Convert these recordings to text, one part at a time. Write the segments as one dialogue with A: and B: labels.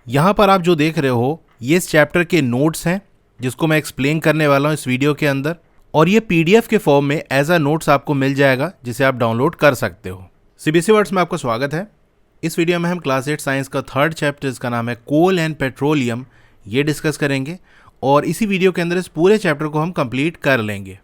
A: यहाँ पर आप जो देख रहे हो ये इस चैप्टर के नोट्स हैं जिसको मैं एक्सप्लेन करने वाला हूँ इस वीडियो के अंदर, और ये पीडीएफ के फॉर्म में एज अ नोट्स आपको मिल जाएगा जिसे आप डाउनलोड कर सकते हो। सीबीएसई वर्ड्स में आपका स्वागत है। इस वीडियो में हम क्लास 8 साइंस का थर्ड चैप्टर जिसका नाम है कोल एंड पेट्रोलियम ये डिस्कस करेंगे, और इसी वीडियो के अंदर इस पूरे चैप्टर को हम कंप्लीट कर लेंगे।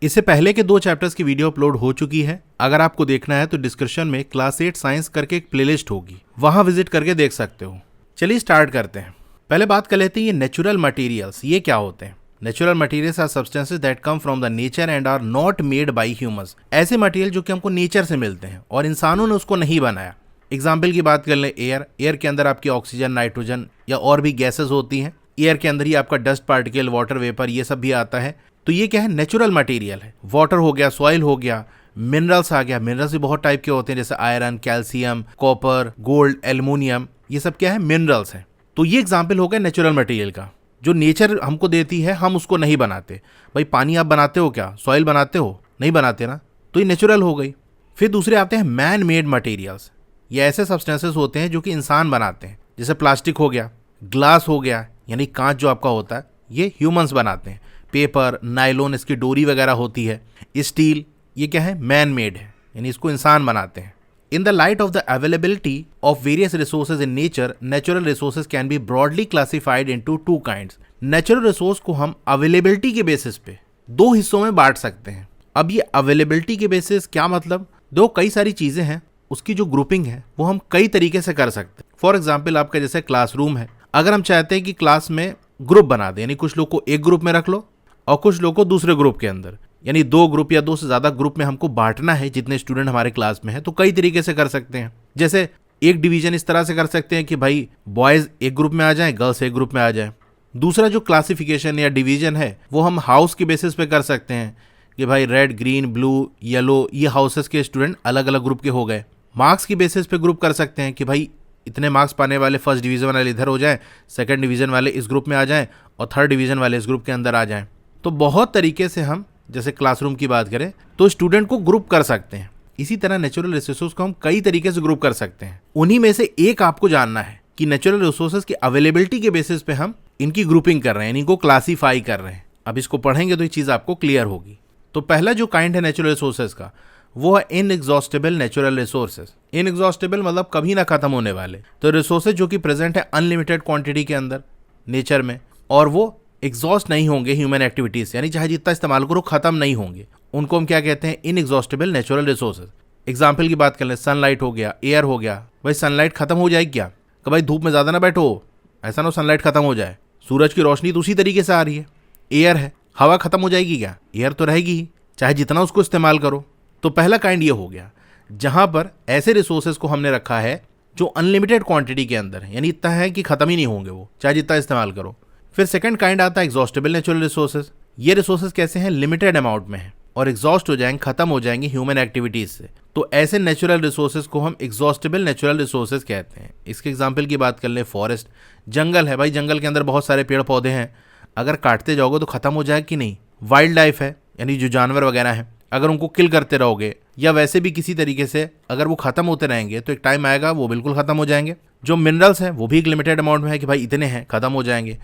A: इससे पहले के 2 चैप्टर्स की वीडियो अपलोड हो चुकी है। अगर आपको देखना है तो डिस्क्रिप्शन में क्लास 8 साइंस करके एक प्लेलिस्ट होगी, वहां विजिट करके देख सकते हो। चलिए स्टार्ट करते हैं। पहले बात कर लेते हैं ये नेचुरल मटेरियल्स ये क्या होते हैं। Natural materials are substances that come from the nature and are not made by humans. ऐसे मटेरियल जो कि हमको नेचर से मिलते हैं और इंसानों ने उसको नहीं बनाया। एग्जाम्पल की बात कर लें एयर के अंदर आपकी ऑक्सीजन, नाइट्रोजन या और भी गैसेज होती हैं। एयर के अंदर ही आपका डस्ट पार्टिकल, वाटर वेपर ये सब भी आता है। तो ये क्या है, नेचुरल मटेरियल है। वाटर हो गया, सॉइल हो गया, मिनरल्स आ गया। मिनरल्स भी बहुत टाइप के होते हैं जैसे iron, calcium, copper, gold, aluminium, ये सब क्या है, मिनरल्स हैं। तो ये एग्जाम्पल हो गया नेचुरल मटेरियल का जो नेचर हमको देती है, हम उसको नहीं बनाते। भाई पानी आप बनाते हो क्या, सॉइल बनाते हो, नहीं बनाते ना, तो ये नेचुरल हो गई। फिर दूसरे आते हैं मैन मेड मटेरियल्स। ये ऐसे सब्सटेंसेस होते हैं जो कि इंसान बनाते हैं, जैसे प्लास्टिक हो गया, ग्लास हो गया यानी कांच जो आपका होता है, ये ह्यूमंस बनाते हैं। पेपर, नायलॉन, इसकी डोरी वगैरह होती है। स्टील ये क्या है, मैन मेड है यानी इसको इंसान बनाते हैं। In the light of the availability of various resources in nature, natural resources can be broadly classified into 2 kinds. Natural resource को हम availability के बेसिस पे 2 हिस्सों में बांट सकते हैं। अब ये availability के बेसिस क्या मतलब, कई सारी चीजें हैं, उसकी जो ग्रुपिंग है वो हम कई तरीके से कर सकते हैं। फॉर एग्जाम्पल आपका जैसे क्लासरूम है, अगर हम चाहते हैं कि क्लास में ग्रुप बना दें, यानी कुछ लोग को एक ग्रुप में रख लो और कुछ लोग को दूसरे ग्रुप के अंदर, यानी 2 ग्रुप या 2 से ज्यादा ग्रुप में हमको बांटना है जितने स्टूडेंट हमारे क्लास में है, तो कई तरीके से कर सकते हैं। जैसे एक डिवीजन इस तरह से कर सकते हैं कि भाई बॉयज एक ग्रुप में आ जाएं, गर्ल्स एक ग्रुप में आ जाएं। दूसरा जो क्लासिफिकेशन या डिवीजन है वो हम हाउस के बेसिस पे कर सकते हैं कि भाई रेड, ग्रीन, ब्लू, येलो ये हाउसेस के स्टूडेंट अलग अलग ग्रुप के हो गए। मार्क्स की बेसिस पे ग्रुप कर सकते हैं कि भाई इतने मार्क्स पाने वाले फर्स्ट डिवीजन वाले इधर हो जाएं, सेकंड डिवीजन वाले इस ग्रुप में आ जाएं और थर्ड डिवीजन वाले इस ग्रुप के अंदर आ जाएं। तो बहुत तरीके से हम, जैसे क्लासरूम की बात करें तो स्टूडेंट को ग्रुप कर सकते हैं। इसी तरह नेचुरल रिसोर्सेज को हम कई तरीके से ग्रुप कर सकते हैं। उन्हीं में से एक आपको जानना है कि नेचुरल रिसोर्सेज की अवेलेबिलिटी के बेसिस पे हम इनकी ग्रुपिंग कर रहे हैं, इनको क्लासीफाई कर रहे हैं। अब इसको पढ़ेंगे तो ये चीज आपको क्लियर होगी। तो पहला जो काइंड है नेचुरल रिसोर्सेज का वो है इनएग्जॉस्टेबल नेचुरल रिसोर्सेज। इनएग्जॉस्टेबल मतलब कभी ना खत्म होने वाले। तो रिसोर्सेज जो कि प्रेजेंट है अनलिमिटेड क्वांटिटी के अंदर नेचर में, और वो एग्जॉस्ट नहीं होंगे ह्यूमन एक्टिविटीज, यानी चाहे जितना इस्तेमाल करो खत्म नहीं होंगे, उनको हम क्या कहते हैं, इनएग्जॉस्टेबल नेचुरल रिसोर्सेज। एग्जाम्पल की बात कर ले, सनलाइट हो गया, एयर हो गया। भाई सनलाइट खत्म हो जाएगी क्या, कि भाई धूप में ज्यादा ना बैठो, ऐसा ना सनलाइट खत्म हो जाए। सूरज की रोशनी तो उसी तरीके से आ रही है। एयर है, हवा खत्म हो जाएगी क्या, एयर तो रहेगी ही, चाहे जितना उसको इस्तेमाल करो। तो पहला काइंड ये हो गया जहां पर ऐसे रिसोर्सेज को हमने रखा है जो अनलिमिटेड क्वांटिटी के अंदर है, यानी इतना है कि खत्म ही नहीं होंगे वो, चाहे जितना इस्तेमाल करो। फिर सेकंड काइंड आता है एग्जॉस्टेबल नेचुरल रिसोर्सेज। ये रिसोर्सेज कैसे हैं, लिमिटेड अमाउंट में है और एग्जॉस्ट हो जाएंगे, खत्म हो जाएंगे ह्यूमन एक्टिविटीज से। तो ऐसे नेचुरल रिसोर्सेज को हम एग्जॉस्टेबल नेचुरल रिसोर्सेज कहते हैं। इसके एग्जांपल की बात कर ले, फॉरेस्ट, जंगल है। भाई जंगल के अंदर बहुत सारे पेड़ पौधे हैं, अगर काटते जाओगे तो खत्म हो जाएगा कि नहीं। वाइल्ड लाइफ है, यानी जो जानवर वगैरह हैं, अगर उनको किल करते रहोगे या वैसे भी किसी तरीके से अगर वो खत्म होते रहेंगे तो एक टाइम आएगा वो बिल्कुल खत्म हो जाएंगे। जो मिनरल्स हैं वो भी एक लिमिटेड अमाउंट में है कि भाई इतने हैं, खत्म हो जाएंगे।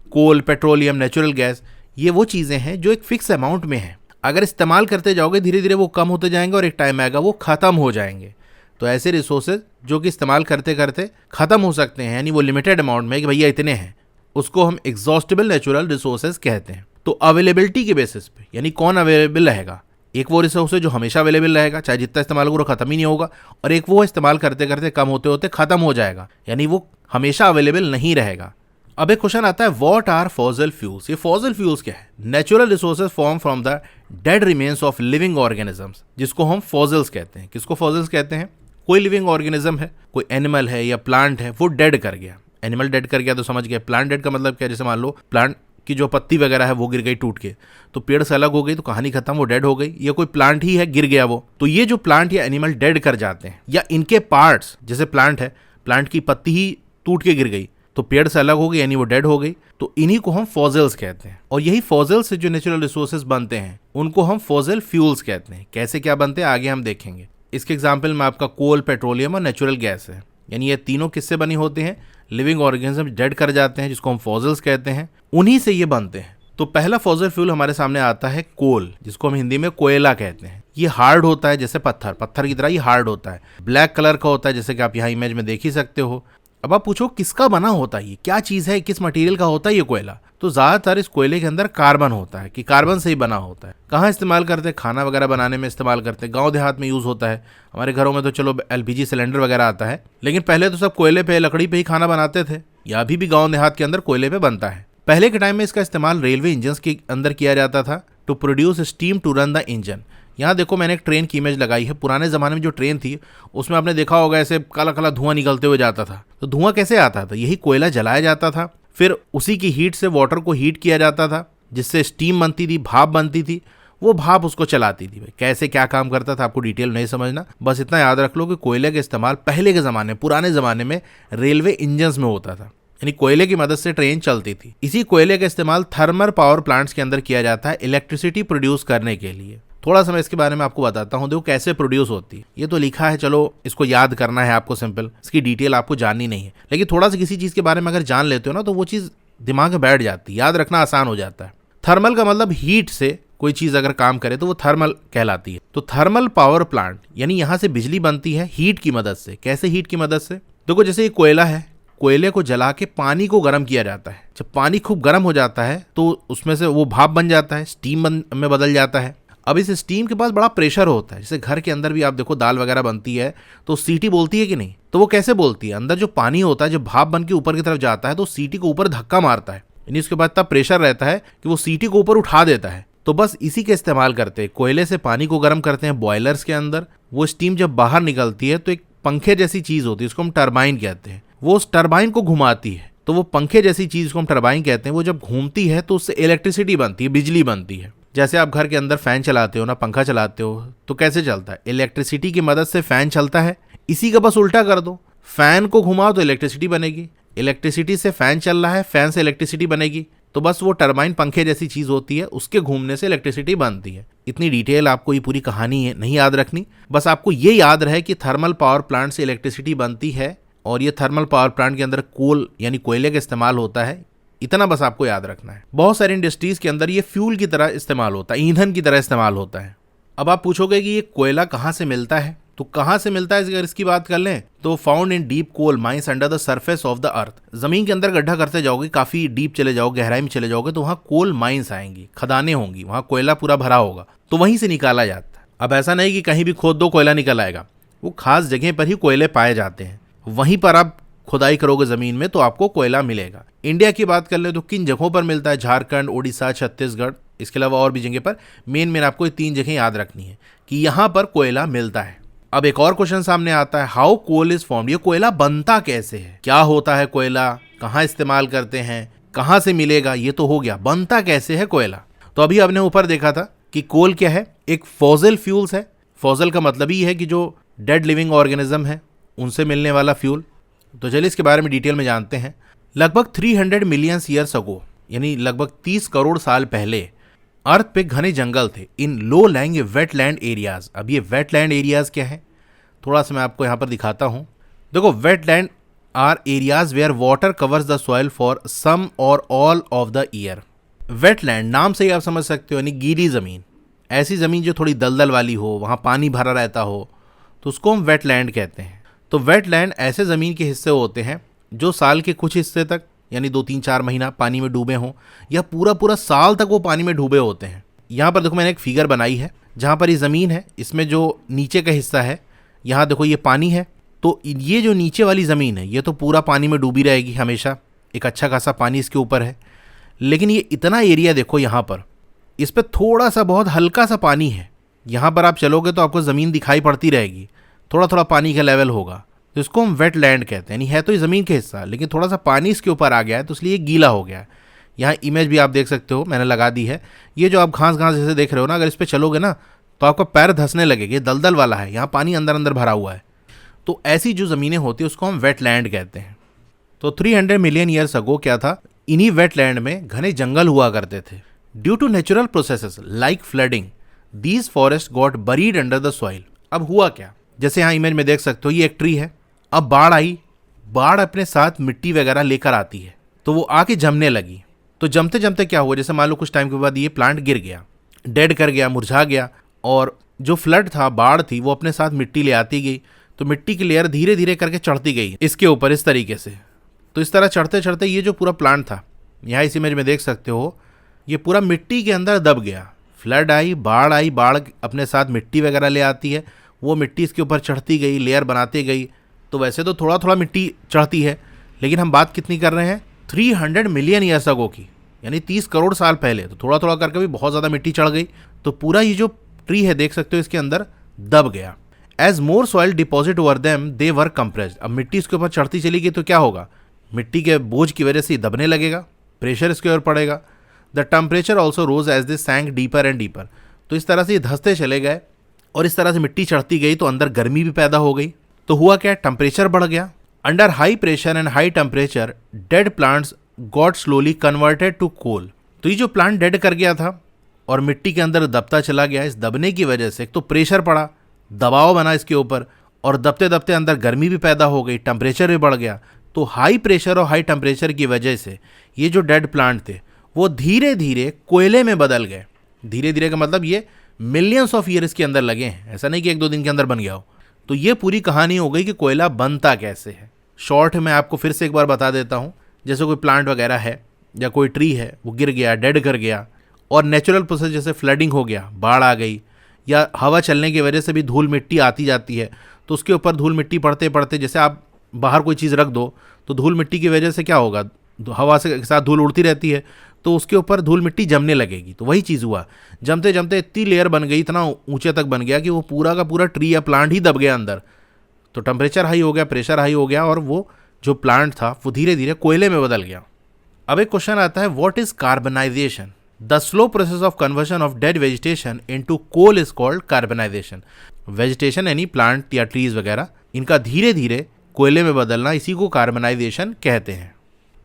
A: कोल, पेट्रोलियम, नेचुरल गैस, ये वो चीजें हैं जो एक फिक्स अमाउंट में है, अगर इस्तेमाल करते जाओगे धीरे धीरे वो कम होते जाएंगे और एक टाइम आएगा वो खत्म हो जाएंगे। तो ऐसे रिसोर्सेज जो कि इस्तेमाल करते करते खत्म हो सकते हैं, यानी वो लिमिटेड अमाउंट में कि भैया इतने हैं, उसको हम एग्जॉस्टेबल नेचुरल रिसोर्सेज कहते हैं। तो अवेलेबिलिटी के बेसिस पे, यानी कौन अवेलेबल रहेगा, एक वो रिसोर्स है जो हमेशा अवेलेबल रहेगा, चाहे जितना इस्तेमाल करो खत्म ही नहीं होगा, और एक वो इस्तेमाल करते करते कम होते होते खत्म हो जाएगा, यानी वो हमेशा अवेलेबल नहीं रहेगा। अब एक क्वेश्चन आता है, व्हाट आर फॉसिल फ्यूल्स। ये फॉसिल फ्यूल्स क्या है, natural resources form from the dead remains of living organisms, जिसको हम फॉसिल्स कहते हैं। किसको फॉसिल्स कहते हैं, कोई लिविंग ऑर्गेनिज्म है, कोई एनिमल है या प्लांट है, वो डेड कर गया। एनिमल डेड कर गया तो समझ गया। प्लांट डेड का मतलब क्या, जैसे मान लो प्लांट की जो पत्ती वगैरह है वो गिर गई टूट के, तो पेड़ से अलग हो गई तो कहानी खत्म, वो डेड हो गई। ये कोई प्लांट ही है, गिर गया वो। तो ये जो प्लांट या एनिमल डेड कर जाते हैं, या इनके पार्ट्स, जैसे प्लांट है, प्लांट की पत्ती ही टूट के गिर गई तो पेड़ से अलग हो गई, यानी वो डेड हो गई, तो इन्हीं को हम फॉसिल्स कहते हैं। और यही फॉसिल्स से जो नेचुरल रिसोर्सेज बनते हैं उनको हम फॉसिल फ्यूल्स कहते हैं। कैसे क्या बनते हैं आगे हम देखेंगे। इसके एग्जाम्पल में आपका कोल, पेट्रोलियम और नेचुरल गैस है, यानी ये तीनों किससे बने होते हैं, लिविंग ऑर्गेनिज्म डेड कर जाते हैं, जिसको हम फॉसिल्स कहते हैं, उन्हीं से ये बनते हैं। तो पहला फॉसिल फ्यूल हमारे सामने आता है कोल, जिसको हम हिंदी में कोयला कहते हैं। ये हार्ड होता है जैसे पत्थर की तरह ये हार्ड होता है, ब्लैक कलर का होता है, जैसे कि आप यहाँ इमेज में देख ही सकते हो। अब आप पूछो किसका बना होता है, ये क्या चीज़ है, किस मटेरियल का होता है ये कोयला? तो ज़्यादातर इस कोयले के अंदर कार्बन होता है, कि कार्बन से ही बना होता है। कहाँ इस्तेमाल करते हैं? खाना वगैरह बनाने में इस्तेमाल करते हैं, गांव देहात में यूज़ होता है। हमारे घरों में तो चलो एलपीजी सिलेंडर वगैरह आता है, लेकिन पहले तो सब कोयले पे, लकड़ी पे ही खाना बनाते थे, या अभी भी गाँव देहात के अंदर कोयले पे बनता है। पहले के टाइम में इसका इस्तेमाल रेलवे इंजन के अंदर किया जाता था, to produce steam to run the engine. यहाँ देखो मैंने एक ट्रेन की इमेज लगाई है। पुराने ज़माने में जो ट्रेन थी उसमें आपने देखा होगा ऐसे काला काला धुआं निकलते हुए जाता था। तो धुआं कैसे आता था? यही कोयला जलाया जाता था, फिर उसी की हीट से वाटर को हीट किया जाता था, जिससे स्टीम बनती थी, भाप बनती थी। वो भाप उसको चलाती थी। भाई कैसे क्या काम करता था आपको डिटेल नहीं समझना, बस इतना याद रख लो कि कोयले का इस्तेमाल पहले के ज़माने, पुराने ज़माने में रेलवे इंजन्स में होता था, यानी कोयले की मदद से ट्रेन चलती थी। इसी कोयले का इस्तेमाल थर्मल पावर प्लांट्स के अंदर किया जाता है इलेक्ट्रिसिटी प्रोड्यूस करने के लिए। थोड़ा सा मैं इसके बारे में आपको बताता हूँ, देखो कैसे प्रोड्यूस होती है। ये तो लिखा है, चलो इसको याद करना है आपको सिंपल, इसकी डिटेल आपको जाननी नहीं है, लेकिन थोड़ा सा किसी चीज़ के बारे में अगर जान लेते हो ना तो वो चीज़ दिमाग में बैठ जाती है, याद रखना आसान हो जाता है। थर्मल का मतलब हीट से कोई चीज़ अगर काम करे तो वो थर्मल कहलाती है। तो थर्मल पावर प्लांट यानी यहाँ से बिजली बनती है हीट की मदद से। कैसे हीट की मदद से? देखो जैसे ये कोयला है, कोयले को जला के पानी को गर्म किया जाता है। जब पानी खूब गर्म हो जाता है तो उसमें से वो भाप बन जाता है, स्टीम में बदल जाता है। अब इस स्टीम के पास बड़ा प्रेशर होता है। जैसे घर के अंदर भी आप देखो दाल वगैरह बनती है तो सीटी बोलती है कि नहीं? तो वो कैसे बोलती है? अंदर जो पानी होता है जब भाप बन के ऊपर की तरफ जाता है तो सीटी को ऊपर धक्का मारता है, यानी उसके बाद तब प्रेशर रहता है कि वो सीटी को ऊपर उठा देता है। तो बस इसी के इस्तेमाल करते हैं, कोयले से पानी को गर्म करते हैं बॉयलर्स के अंदर। वो स्टीम जब बाहर निकलती है तो एक पंखे जैसी चीज होती है, उसको हम टरबाइन कहते हैं। वो उस टरबाइन को घुमाती है, तो वो पंखे जैसी चीज को हम टरबाइन कहते हैं। वो जब घूमती है तो उससे इलेक्ट्रिसिटी बनती है, बिजली बनती है। जैसे आप घर के अंदर फैन चलाते हो ना, पंखा चलाते हो, तो कैसे चलता है? इलेक्ट्रिसिटी की मदद से फैन चलता है। इसी का बस उल्टा कर दो, फैन को घुमाओ तो इलेक्ट्रिसिटी बनेगी, इलेक्ट्रिसिटी से फैन चल रहा है, फैन से इलेक्ट्रिसिटी बनेगी। तो बस वो टरबाइन पंखे जैसी चीज होती है, उसके घूमने से इलेक्ट्रिसिटी बनती है। इतनी डिटेल आपको ये पूरी कहानी है नहीं याद रखनी, बस आपको ये याद रहे कि थर्मल पावर प्लांट से इलेक्ट्रिसिटी बनती है और ये थर्मल पावर प्लांट के अंदर कोल यानी कोयले का इस्तेमाल होता है। इतना बस आपको याद रखना है। बहुत सारी इंडस्ट्रीज के अंदर ये फ्यूल की तरह इस्तेमाल होता है, ईंधन की तरह इस्तेमाल होता है। अब आप पूछोगे कि ये कोयला कहाँ से मिलता है, तो कहाँ से मिलता है अगर इसकी बात कर लें तो found in deep coal mines under the surface of the earth. जमीन के अंदर गड्ढा करते जाओगे, काफी डीप चले जाओगे, गहराई में चले जाओगे तो वहाँ कोल माइंस आएंगी, खदानें होंगी, वहाँ कोयला पूरा भरा होगा, तो वहीं से निकाला जाता है। अब ऐसा नहीं कि कहीं भी खोद दो कोयला निकल आएगा, वो खास जगह पर ही कोयले पाए जाते हैं, वहीं पर आप खुदाई करोगे जमीन में तो आपको कोयला मिलेगा। इंडिया की बात कर ले तो किन जगहों पर मिलता है? झारखंड, उड़ीसा, छत्तीसगढ़, इसके अलावा और भी जगह पर। मेन आपको ये 3 जगह याद रखनी है कि यहाँ पर कोयला मिलता है। अब एक और क्वेश्चन सामने आता है, हाउ कोल इज फॉर्म्ड? ये कोयला बनता कैसे है? क्या होता है कोयला? कहाँ इस्तेमाल करते हैं? कहाँ से मिलेगा? ये तो हो गया, बनता कैसे है कोयला? तो अभी आपने ऊपर देखा था कि कोल क्या है? एक फॉसिल फ्यूल्स है। फॉसिल का मतलब ही है कि जो डेड लिविंग ऑर्गेनिज्म है उनसे मिलने वाला फ्यूल। तो चलिए इसके बारे में डिटेल में जानते हैं। लगभग 300 मिलियन ईयर्स अगो, यानी लगभग 30 करोड़ साल पहले अर्थ पे घने जंगल थे इन लो लैंग वेटलैंड एरियाज। अब ये वेटलैंड एरियाज क्या है? थोड़ा सा मैं आपको यहाँ पर दिखाता हूँ। देखो, wetland are areas where water covers the soil for some or all of the year. Wetland नाम से ही आप समझ सकते हो, यानी गीली ज़मीन, ऐसी ज़मीन जो थोड़ी दलदल वाली हो, वहाँ पानी भरा रहता हो, तो उसको हम वेटलैंड कहते हैं। तो वेटलैंड ऐसे ज़मीन के हिस्से होते हैं जो साल के कुछ हिस्से तक, यानी 2-3-4 महीना पानी में डूबे हों, या पूरा साल तक वो पानी में डूबे होते हैं। यहाँ पर देखो मैंने एक फिगर बनाई है जहाँ पर ये ज़मीन है, इसमें जो नीचे का हिस्सा है, यहाँ देखो ये पानी है, तो ये जो नीचे वाली ज़मीन है ये तो पूरा पानी में डूबी रहेगी हमेशा, एक अच्छा खासा पानी इसके ऊपर है। लेकिन ये इतना एरिया देखो, यहाँ पर इस पर थोड़ा सा बहुत हल्का सा पानी है। यहाँ पर आप चलोगे तो आपको ज़मीन दिखाई पड़ती रहेगी, थोड़ा थोड़ा पानी का लेवल होगा, तो इसको हम वेटलैंड कहते हैं। यानी है तो ये ज़मीन के हिस्सा, लेकिन थोड़ा सा पानी इसके ऊपर आ गया है तो इसलिए ये गीला हो गया है। यहाँ इमेज भी आप देख सकते हो, मैंने लगा दी है। ये जो आप घास जैसे देख रहे हो ना, अगर इस पर चलोगे ना तो आपका पैर धंसने लगेगा, दलदल वाला है, यहाँ पानी अंदर अंदर भरा हुआ है। तो ऐसी जो ज़मीनें होती है उसको हम वेटलैंड कहते हैं। तो 300 मिलियन ईयर्स अगो क्या था, इन्हीं वेटलैंड में घने जंगल हुआ करते थे। Due to natural processes like flooding, these forest got buried under the soil. अब हुआ क्या, जैसे यहाँ इमेज में देख सकते हो, ये एक ट्री है, अब बाढ़ आई, बाढ़ अपने साथ मिट्टी वगैरह लेकर आती है, तो वो आके जमने लगी। तो जमते जमते क्या हुआ, जैसे मान लो कुछ टाइम के बाद ये प्लांट गिर गया, डेड कर गया, मुरझा गया, और जो फ्लड था, बाढ़ थी, वो अपने साथ मिट्टी ले आती गई। तो मिट्टी की लेयर धीरे धीरे करके चढ़ती गई इसके ऊपर इस तरीके से। तो इस तरह चढ़ते चढ़ते ये जो पूरा प्लांट था, यहाँ इस इमेज में देख सकते हो, ये पूरा मिट्टी के अंदर दब गया। फ्लड आई, बाढ़ अपने साथ मिट्टी वगैरह ले आती है, वो मिट्टी इसके ऊपर चढ़ती गई, लेयर बनाती गई। तो वैसे तो थोड़ा थोड़ा मिट्टी चढ़ती है, लेकिन हम बात कितनी कर रहे हैं, 300 मिलियन ईयर्स अगो की, यानी 30 करोड़ साल पहले। तो थोड़ा थोड़ा करके भी बहुत ज़्यादा मिट्टी चढ़ गई। तो पूरा ये जो ट्री है देख सकते हो, इसके अंदर दब गया। As more soil deposit over them they were compressed. अब मिट्टी इसके ऊपर चढ़ती चली गई तो क्या होगा, मिट्टी के बोझ की वजह से ये दबने लगेगा, प्रेशर इसके ऊपर पड़ेगा। The temperature also rose as they sank deeper and deeper. तो इस तरह से ये धंसते चले गए और इस तरह से मिट्टी चढ़ती गई, तो अंदर गर्मी भी पैदा हो गई। तो हुआ क्या, टेम्परेचर बढ़ गया। Under high pressure and high temperature dead plants got slowly converted to coal. तो ये जो प्लांट डेड कर गया था और मिट्टी के अंदर दबता चला गया, इस दबने की वजह से एक तो प्रेशर पड़ा, दबाव बना इसके ऊपर, और दबते दबते अंदर गर्मी भी पैदा हो गई, टेम्परेचर भी बढ़ गया। तो हाई प्रेशर और हाई टेम्परेचर की वजह से ये जो डेड प्लांट थे वो धीरे धीरे कोयले में बदल गए। धीरे धीरे का मतलब ये मिलियंस ऑफ ईयर्स के अंदर लगे हैं, ऐसा नहीं कि एक दो दिन के अंदर बन गया हो। तो ये पूरी कहानी हो गई कि कोयला बनता कैसे है। शॉर्ट में आपको फिर से एक बार बता देता हूँ। जैसे कोई प्लांट वगैरह है या कोई ट्री है, वो गिर गया, डेड कर गया, और नेचुरल प्रोसेस जैसे फ्लडिंग हो गया, बाढ़ आ गई, या हवा चलने की वजह से भी धूल मिट्टी आती जाती है, तो उसके ऊपर धूल मिट्टी पड़ते पड़ते, जैसे आप बाहर कोई चीज़ रख दो तो धूल मिट्टी की वजह से क्या होगा, हवा से साथ धूल उड़ती रहती है, तो उसके ऊपर धूल मिट्टी जमने लगेगी। तो वही चीज़ हुआ, जमते जमते इतनी लेयर बन गई, इतना ऊंचे तक बन गया कि वो पूरा का पूरा ट्री या प्लांट ही दब गया अंदर। तो टेम्परेचर हाई हो गया, प्रेशर हाई हो गया, और वो जो प्लांट था वो धीरे धीरे कोयले में बदल गया। अब एक क्वेश्चन आता है, what is carbonization? The slow process of conversion of dead vegetation into coal is called carbonization. Vegetation यानी प्लांट या ट्रीज वगैरह, इनका धीरे धीरे कोयले में बदलना, इसी को कार्बनाइजेशन कहते हैं।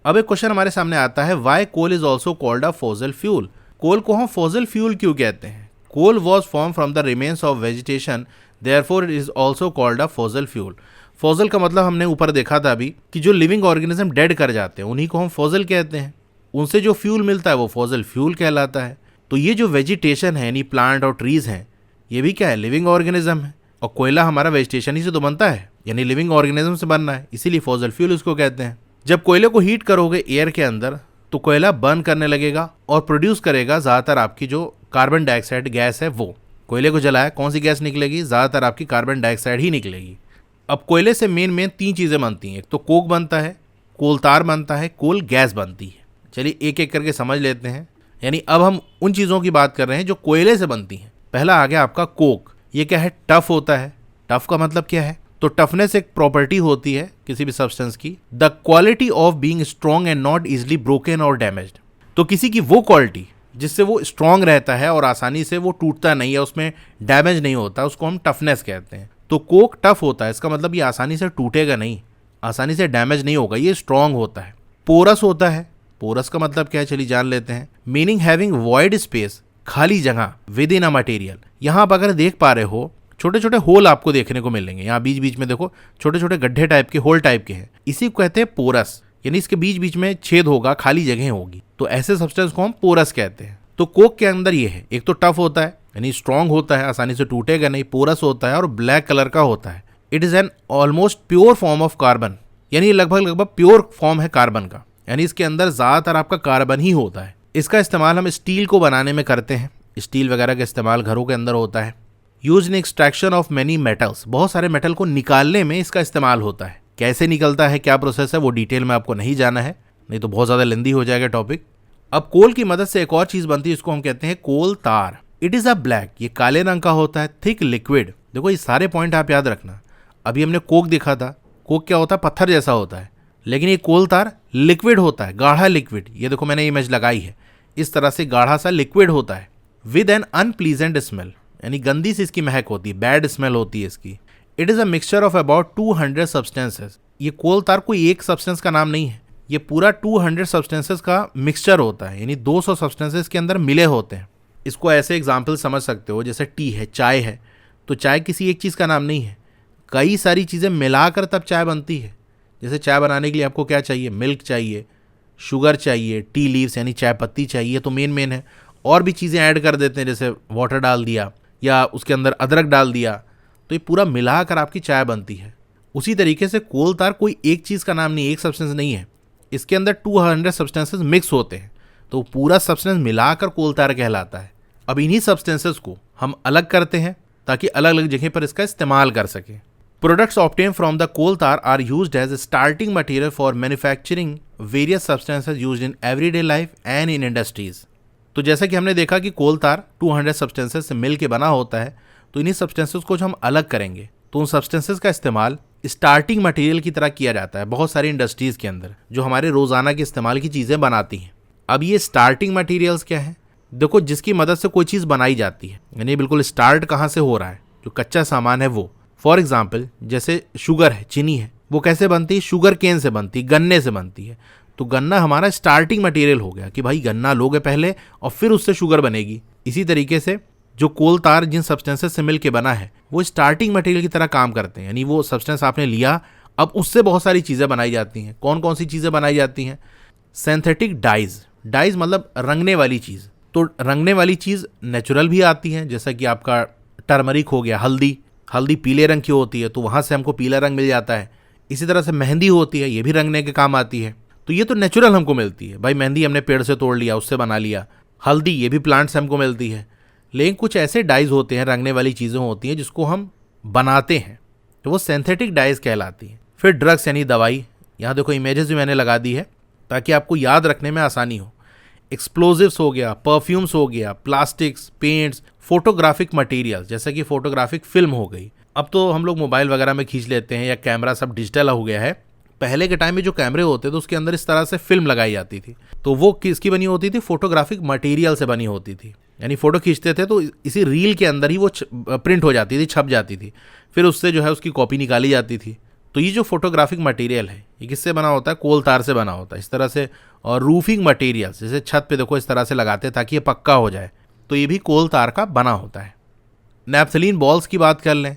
A: अब एक क्वेश्चन हमारे सामने आता है, why coal is also called a fossil fuel? Coal को हम फॉसिल फ्यूल क्यों कहते हैं? Coal was form from the remains of vegetation, therefore it is also called a fossil fuel. Fossil का मतलब हमने ऊपर देखा था अभी कि जो लिविंग ऑर्गेनिज्म डेड कर जाते हैं उन्हीं को हम फॉसिल कहते हैं। उनसे जो फ्यूल मिलता है वो फॉसिल फ्यूल कहलाता है। तो ये जो वेजिटेशन है यानी प्लांट और ट्रीज हैं, ये भी क्या है, लिविंग ऑर्गेनिज्म है। और कोयला हमारा वेजिटेशन ही से तो बनता है, यानी लिविंग ऑर्गेनिज्म से बनना है, इसीलिए फॉसिल फ्यूल उसको कहते हैं। जब कोयले को हीट करोगे एयर के अंदर तो कोयला बर्न करने लगेगा और प्रोड्यूस करेगा ज़्यादातर आपकी जो कार्बन डाइऑक्साइड गैस है वो। कोयले को जलाया कौन सी गैस निकलेगी? ज़्यादातर आपकी कार्बन डाइऑक्साइड ही निकलेगी। अब कोयले से मेन 3 चीज़ें बनती हैं, एक तो कोक बनता है, कोल तार बनता है, कोल गैस बनती है। चलिए एक एक करके समझ लेते हैं। यानी अब हम उन चीज़ों की बात कर रहे हैं जो कोयले से बनती हैं। पहला आ गया आपका कोक। ये क्या है? टफ होता है। टफ का मतलब क्या है? तो टफनेस एक प्रॉपर्टी होती है किसी भी सब्सटेंस की, the quality of being strong and not easily broken और डैमेज्ड। तो किसी की वो क्वालिटी जिससे वो स्ट्रॉन्ग रहता है और आसानी से वो टूटता नहीं है, उसमें डैमेज नहीं होता, उसको हम टफनेस कहते हैं। तो कोक टफ होता है, इसका मतलब ये आसानी से टूटेगा नहीं, आसानी से डैमेज नहीं होगा, ये स्ट्रॉन्ग होता है। पोरस होता है। पोरस का मतलब क्या है, चलिए जान लेते हैं। मीनिंग हैविंग वॉइड स्पेस, खाली जगह, विद इन अ मटेरियल। यहाँ आप अगर देख पा रहे हो छोटे छोटे होल आपको देखने को मिलेंगे, यहाँ बीच बीच में देखो छोटे छोटे गड्ढे टाइप के, होल टाइप के हैं, इसी को कहते हैं पोरस। यानी इसके बीच बीच में छेद होगा, खाली जगह होगी, तो ऐसे सब्सटेंस को हम पोरस कहते हैं। तो कोक के अंदर ये है, एक तो टफ होता है यानी स्ट्रॉन्ग होता है, आसानी से टूटेगा नहीं, पोरस होता है और ब्लैक कलर का होता है। It is an almost pure form of carbon, यानी लगभग प्योर फॉर्म है कार्बन का, यानी इसके अंदर ज्यादातर आपका कार्बन ही होता है। इसका इस्तेमाल हम स्टील को बनाने में करते हैं, स्टील वगैरह का इस्तेमाल घरों के अंदर होता है। Use in extraction of many metals, बहुत सारे मेटल को निकालने में इसका इस्तेमाल होता है। कैसे निकलता है, क्या प्रोसेस है, वो डिटेल में आपको नहीं जाना है, नहीं तो बहुत ज़्यादा लेंदी हो जाएगा टॉपिक। अब कोल की मदद से एक और चीज़ बनती है, इसको हम कहते हैं कोल तार। इट इज़ अ ब्लैक, ये काले रंग का होता है, थिक लिक्विड। देखो ये सारे पॉइंट आप याद रखना। अभी हमने कोक देखा था, कोक क्या होता है, पत्थर जैसा होता है, लेकिन ये कोल तार लिक्विड होता है, गाढ़ा लिक्विड। ये देखो मैंने इमेज लगाई है, इस तरह से गाढ़ा सा लिक्विड होता है, विद एन अनप्लीजेंट स्मेल, यानी गंदी सी इसकी महक होती है, बैड स्मेल होती है इसकी। It is a mixture of about 200 substances. ये कोल तार कोई एक सब्सटेंस का नाम नहीं है, ये पूरा 200 सब्सटेंसेस का मिक्सचर होता है, यानी 200 सब्सटेंसेस के अंदर मिले होते हैं। इसको ऐसे एग्जाम्पल समझ सकते हो, जैसे टी है, चाय है, तो चाय किसी एक चीज़ का नाम नहीं है, कई सारी चीज़ें मिलाकर तब चाय बनती है। जैसे चाय बनाने के लिए आपको क्या चाहिए, मिल्क चाहिए, शुगर चाहिए, टी लीव्स यानी चाय पत्ती चाहिए, तो मेन है। और भी चीज़ें ऐड कर देते हैं, जैसे वाटर डाल दिया या उसके अंदर अदरक डाल दिया, तो ये पूरा मिलाकर आपकी चाय बनती है। उसी तरीके से कोल तार कोई एक चीज़ का नाम नहीं, एक सब्सटेंस नहीं है, इसके अंदर 200 सब्सटेंसेस मिक्स होते हैं, तो पूरा सब्सटेंस मिलाकर कोल तार कहलाता है। अब इन्हीं सब्सटेंसेस को हम अलग करते हैं ताकि अलग अलग जगह पर इसका इस्तेमाल कर सकें। Products obtain from the coal tar are used as starting material for manufacturing various substances used in everyday life and in industries. तो जैसा कि हमने देखा कि कोल तार 200 सब्सटेंसेस से मिल के बना होता है, तो इन्हीं सब्सटेंसेस को जो हम अलग करेंगे तो उन सब्सटेंसेस का इस्तेमाल स्टार्टिंग मटेरियल की तरह किया जाता है बहुत सारी इंडस्ट्रीज़ के अंदर, जो हमारे रोज़ाना के इस्तेमाल की चीज़ें बनाती हैं। अब ये स्टार्टिंग मटेरियल्स क्या है, देखो जिसकी मदद से कोई चीज़ बनाई जाती है, यानी बिल्कुल स्टार्ट कहाँ से हो रहा है, जो कच्चा सामान है वो। फॉर एग्जाम्पल जैसे शुगर है, चीनी है, वो कैसे बनती है, शुगर केन से बनती है, गन्ने से बनती है। तो गन्ना हमारा स्टार्टिंग मटेरियल हो गया कि भाई गन्ना लोगे पहले और फिर उससे शुगर बनेगी। इसी तरीके से जो कोल तार जिन सब्सटेंसेस से मिलके बना है वो स्टार्टिंग मटेरियल की तरह काम करते हैं, यानी वो सब्सटेंस आपने लिया, अब उससे बहुत सारी चीज़ें बनाई जाती हैं। कौन कौन सी चीज़ें बनाई जाती हैं, सिंथेटिक डाइज, डाइज मतलब रंगने वाली चीज़। तो रंगने वाली चीज़ नेचुरल भी आती है, जैसा कि आपका टर्मरिक हो गया, हल्दी, हल्दी पीले रंग की होती है तो वहाँ से हमको पीला रंग मिल जाता है। इसी तरह से मेहंदी होती है, ये भी रंगने के काम आती है, तो ये तो नेचुरल हमको मिलती है। भाई मेहंदी हमने पेड़ से तोड़ लिया, उससे बना लिया। हल्दी ये भी प्लांट से हमको मिलती है। लेकिन कुछ ऐसे डाइज होते हैं, रंगने वाली चीज़ें होती हैं जिसको हम बनाते हैं, तो वो सिंथेटिक डाइज कहलाती हैं। फिर ड्रग्स यानी दवाई, यहाँ देखो इमेजेस भी मैंने लगा दी है ताकि आपको याद रखने में आसानी हो। एक्सप्लोजिव्स हो गया, परफ्यूम्स हो गया, प्लास्टिक्स, पेंट्स, फोटोग्राफिक मटेरियल जैसे कि फोटोग्राफिक फिल्म हो गई। अब तो हम लोग मोबाइल वगैरह में खींच लेते हैं या कैमरा सब डिजिटल हो गया है। पहले के टाइम में जो कैमरे होते थे उसके अंदर इस तरह से फिल्म लगाई जाती थी, तो वो किसकी बनी होती थी, फोटोग्राफिक मटेरियल से बनी होती थी। यानी फोटो खींचते थे तो इसी रील के अंदर ही वो प्रिंट हो जाती थी, छप जाती थी, फिर उससे जो है उसकी कॉपी निकाली जाती थी। तो ये जो फोटोग्राफिक मटेरियल है ये किससे बना होता है, कोल तार से बना होता है इस तरह से। और रूफिंग मटेरियल जैसे छत पे देखो इस तरह से लगाते हैं ताकि ये पक्का हो जाए, तो ये भी कोल तार का बना होता है। नैप्थलीन बॉल्स की बात कर लें,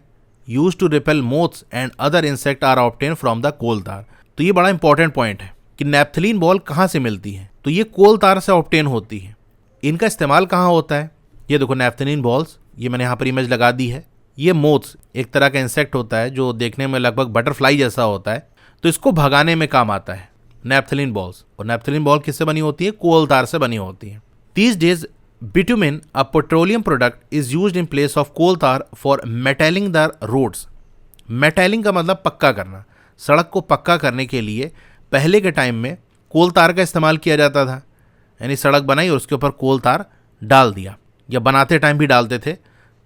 A: use to repel moths and other insect are obtain from the coal tar. तो ये बड़ा इंपॉर्टेंट पॉइंट है कि नैप्थलीन बॉल कहाँ से मिलती है, तो ये कोल तार से ऑब्टेन होती है। इनका इस्तेमाल कहाँ होता है, ये देखो नैप्थलीन बॉल्स, ये मैंने यहाँ पर इमेज लगा दी है। ये मोथ्स एक तरह का इंसेक्ट होता है जो देखने में लगभग बटरफ्लाई जैसा होता है, तो इसको भगाने में काम आता है नैप्थलीन बॉल्स। और नैप्थलीन बॉल किससे बनी होती है, कोल तार से बनी होती है। These days bitumen, a petroleum product, is used in place of coal tar for metalling the roads. मेटैलिंग का मतलब पक्का करना, सड़क को पक्का करने के लिए पहले के टाइम में कोल तार का इस्तेमाल किया जाता था। यानी सड़क बनाई और उसके ऊपर कोल तार डाल दिया, या बनाते टाइम भी डालते थे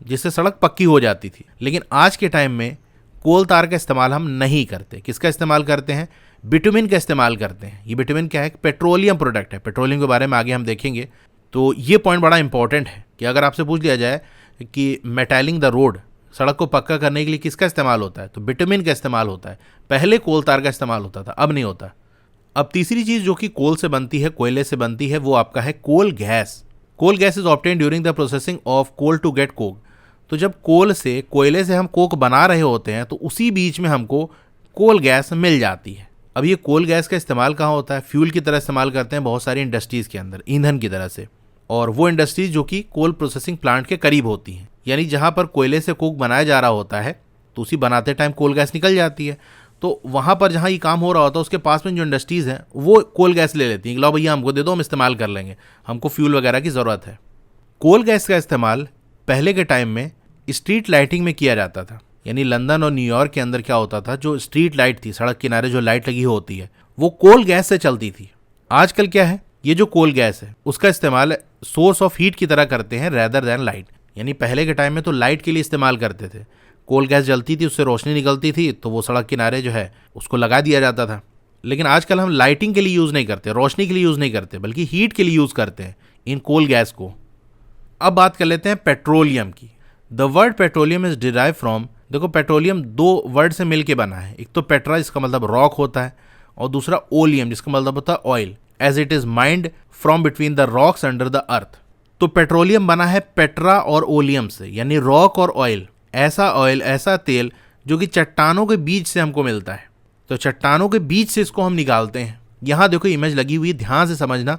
A: जिससे सड़क पक्की हो जाती थी। लेकिन आज के टाइम में कोल तार का इस्तेमाल हम नहीं करते। किसका इस्तेमाल करते हैं, बिटुमिन का इस्तेमाल करते हैं। ये बिटुमिन क्या है, पेट्रोलियम प्रोडक्ट है। पेट्रोलियम के बारे में आगे हम देखेंगे। तो ये पॉइंट बड़ा इंपॉर्टेंट है कि अगर आपसे पूछ लिया जाए कि मेटैलिंग द रोड, सड़क को पक्का करने के लिए किसका इस्तेमाल होता है, तो बिटुमिन का इस्तेमाल होता है। पहले कोल तार का इस्तेमाल होता था, अब नहीं होता। अब तीसरी चीज़ जो कि कोल से बनती है, कोयले से बनती है, वो आपका है coal gas. Coal gas is obtain during the processing of coal to get coke. तो जब कोल से, कोयले से हम कोक बना रहे होते हैं तो उसी बीच में हमको कोल गैस मिल जाती है। अब ये कोल गैस का इस्तेमाल कहाँ होता है, फ्यूल की तरह इस्तेमाल करते हैं बहुत सारी इंडस्ट्रीज़ के अंदर, ईंधन की तरह से। और वो इंडस्ट्रीज जो कि कोल प्रोसेसिंग प्लांट के करीब होती हैं, यानी जहाँ पर कोयले से कोक बनाया जा रहा होता है तो उसी बनाते टाइम कोल गैस निकल जाती है। तो वहाँ पर जहाँ ये काम हो रहा होता है उसके पास में जो इंडस्ट्रीज़ हैं वो कोल गैस ले लेती हैं कि लो भैया हमको दे दो, हम इस्तेमाल कर लेंगे, हमको फ्यूल वगैरह की ज़रूरत है। कोल गैस का इस्तेमाल पहले के टाइम में स्ट्रीट लाइटिंग में किया जाता था। यानी लंदन और न्यूयॉर्क के अंदर क्या होता था, जो स्ट्रीट लाइट थी, सड़क किनारे जो लाइट लगी होती है, वो कोल गैस से चलती थी। आजकल क्या है, ये जो कोल गैस है उसका इस्तेमाल सोर्स ऑफ हीट की तरह करते हैं रेदर देन लाइट। यानी पहले के टाइम में तो लाइट के लिए इस्तेमाल करते थे, कोल गैस जलती थी, उससे रोशनी निकलती थी, तो वो सड़क किनारे जो है उसको लगा दिया जाता था। लेकिन आजकल हम लाइटिंग के लिए यूज़ नहीं करते, रोशनी के लिए यूज़ नहीं करते, बल्कि हीट के लिए यूज़ करते हैं इन कोल गैस को। अब बात कर लेते हैं पेट्रोलियम की। The word petroleum is derive from, देखो पेट्रोलियम दो वर्ड से मिलके बना है। एक तो पेट्रा जिसका मतलब रॉक होता है, और दूसरा ओलियम जिसका मतलब होता है oil, as it is mined from between the rocks under the earth. तो पेट्रोलियम बना है पेट्रा और ओलियम से, यानी रॉक और ऑयल, ऐसा तेल जो कि चट्टानों के बीच से हमको मिलता है। तो चट्टानों के बीच से इसको हम निकालते हैं। यहाँ देखो इमेज लगी हुई है, ध्यान से समझना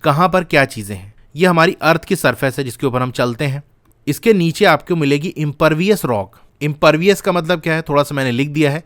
A: कहाँ पर क्या चीज़ें हैं। ये हमारी अर्थ की सरफेस है जिसके ऊपर हम चलते हैं। इसके नीचे आपको मिलेगी इम्परवियस रॉक। इम्परवियस का मतलब क्या है, थोड़ा सा मैंने लिख दिया है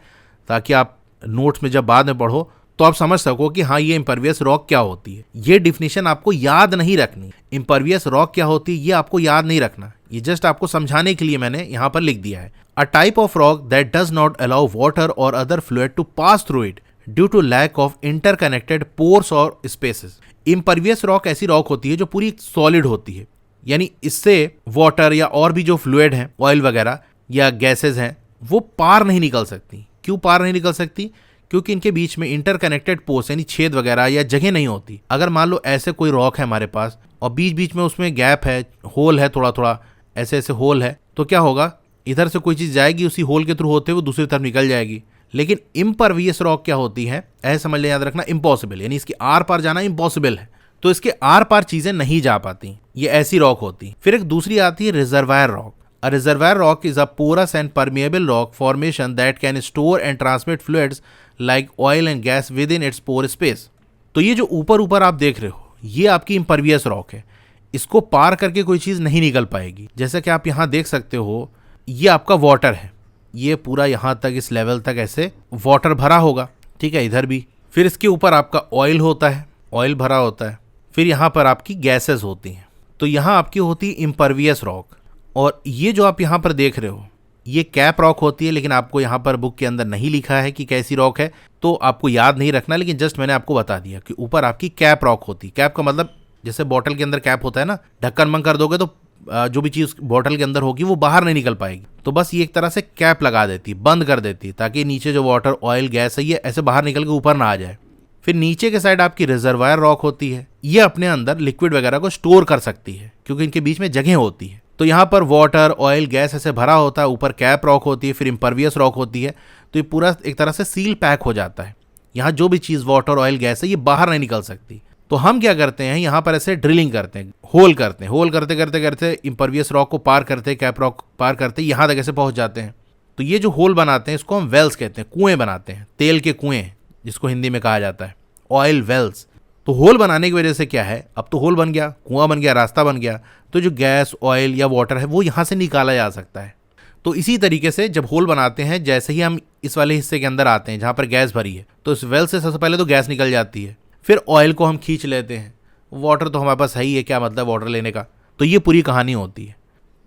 A: ताकि आप नोट्स में जब बाद में पढ़ो तो आप समझ सको कि हाँ ये इम्परवियस रॉक क्या होती है। ये डिफिनेशन आपको याद नहीं रखनी। इम्परवियस रॉक क्या होती है ये आपको याद नहीं रखना, ये जस्ट आपको समझाने के लिए मैंने यहाँ पर लिख दिया है। A type of rock that does not allow water or other fluid to pass through it due to lack of interconnected pores or spaces. Impervious rock ऐसी रॉक होती है जो पूरी सॉलिड होती है, यानी इससे वाटर या और भी जो फ्लूइड हैं, ऑयल वगैरह या गैसेज हैं, वो पार नहीं निकल सकती। क्यों पार नहीं निकल सकती? क्योंकि इनके बीच में इंटरकनेक्टेड पोर्स यानी छेद वगैरह या जगह नहीं होती। अगर मान लो ऐसे कोई रॉक है हमारे पास और बीच बीच में उसमें गैप है, होल है, थोड़ा थोड़ा ऐसे ऐसे होल है, तो क्या होगा, इधर से कोई चीज़ जाएगी उसी होल के थ्रू होते हुए दूसरी तरफ निकल जाएगी। लेकिन इम्परवियस रॉक क्या होती है, ऐसे समझ लें, याद रखना, इम्पॉसिबल, यानी इसके आर पार जाना इम्पॉसिबल है, तो इसके आर पार चीज़ें नहीं जा पाती, ये ऐसी रॉक होती। फिर एक दूसरी आती है reservoir rock. A reservoir rock is a porous and permeable rock formation that can store and transmit fluids like oil and gas within its pore space. तो ये जो ऊपर ऊपर आप देख रहे हो ये आपकी इम्परवियस रॉक है, इसको पार करके कोई चीज़ नहीं निकल पाएगी। जैसा कि आप यहाँ देख सकते हो ये आपका वाटर है, ये पूरा यहाँ तक इस लेवल तक ऐसे वाटर भरा होगा, ठीक है, इधर भी। फिर इसके ऊपर आपका ऑयल होता है, ऑयल भरा होता है। फिर यहाँ पर आपकी गैसेस होती हैं, तो यहाँ आपकी होती है इम्परवियस रॉक। और ये जो आप यहाँ पर देख रहे हो ये कैप रॉक होती है, लेकिन आपको यहाँ पर बुक के अंदर नहीं लिखा है कि कैसी रॉक है, तो आपको याद नहीं रखना, लेकिन जस्ट मैंने आपको बता दिया कि ऊपर आपकी कैप रॉक होती है। कैप का मतलब जैसे बॉटल के अंदर कैप होता है ना, ढक्कन बंद कर दोगे तो जो भी चीज़ बॉटल के अंदर होगी वो बाहर नहीं निकल पाएगी, तो बस ये एक तरह से कैप लगा देती है, बंद कर देती है, ताकि नीचे जो वाटर, ऑयल, गैस है ये ऐसे बाहर निकल के ऊपर ना आ जाए। फिर नीचे के साइड आपकी रिजर्वायर रॉक होती है, ये अपने अंदर लिक्विड वगैरह को स्टोर कर सकती है क्योंकि इनके बीच में जगह होती है। तो यहाँ पर वाटर, ऑयल, गैस ऐसे भरा होता है, ऊपर कैप रॉक होती है, फिर इम्परवियस रॉक होती है, तो ये पूरा एक तरह से सील पैक हो जाता है। यहाँ जो भी चीज़ वाटर, ऑयल, गैस है ये बाहर नहीं निकल सकती। तो हम क्या करते हैं, यहाँ पर ऐसे ड्रिलिंग करते हैं, होल करते हैं, होल करते करते करते इम्परवियस रॉक को पार करते, कैप रॉक पार करते, यहाँ तक ऐसे पहुँच जाते हैं। तो ये जो होल बनाते हैं इसको हम वेल्स कहते हैं, कुएँ बनाते हैं, तेल के कुएँ जिसको हिंदी में कहा जाता है, ऑयल वेल्स। तो होल बनाने की वजह से क्या है, अब तो होल बन गया, कुआं बन गया, रास्ता बन गया, तो जो गैस, ऑयल या वाटर है वो यहाँ से निकाला जा सकता है। तो इसी तरीके से जब होल बनाते हैं, जैसे ही हम इस वाले हिस्से के अंदर आते हैं जहाँ पर गैस भरी है, तो इस वेल से सबसे पहले तो गैस निकल जाती है, फिर ऑयल को हम खींच लेते हैं, वाटर तो हमारे पास है ही है, क्या मतलब वाटर लेने का। तो ये पूरी कहानी होती है।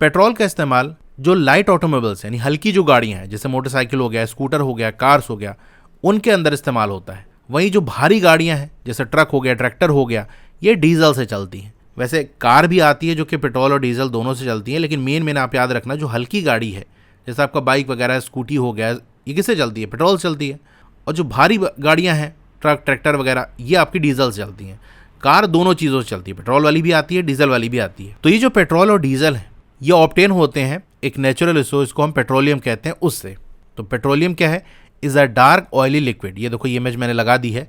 A: पेट्रोल का इस्तेमाल जो लाइट ऑटोमोबाइल्स यानी हल्की जो गाड़ियाँ हैं, जैसे मोटरसाइकिल हो गया, स्कूटर हो गया, कार्स हो गया, उनके अंदर इस्तेमाल होता है। वहीं जो भारी गाड़ियां हैं जैसे ट्रक हो गया, ट्रैक्टर हो गया, ये डीजल से चलती हैं। वैसे कार भी आती है जो कि पेट्रोल और डीजल दोनों से चलती है, लेकिन मेन आप याद रखना, जो हल्की गाड़ी है जैसे आपका बाइक वगैरह, स्कूटी हो गया, ये किससे चलती है, पेट्रोल से चलती है। और जो भारी गाड़ियाँ हैं, ट्रक, ट्रैक्टर वगैरह, ये आपकी डीजल से चलती हैं। कार दोनों चीज़ों से चलती है, पेट्रोल वाली भी आती है, डीजल वाली भी आती है। तो ये जो पेट्रोल और डीजल है ये ऑब्टेन होते हैं एक नेचुरल रिसोर्स को हम पेट्रोलियम कहते हैं उससे। तो पेट्रोलियम क्या है, is a dark oily liquid. ये देखो ये इमेज मैंने लगा दी है,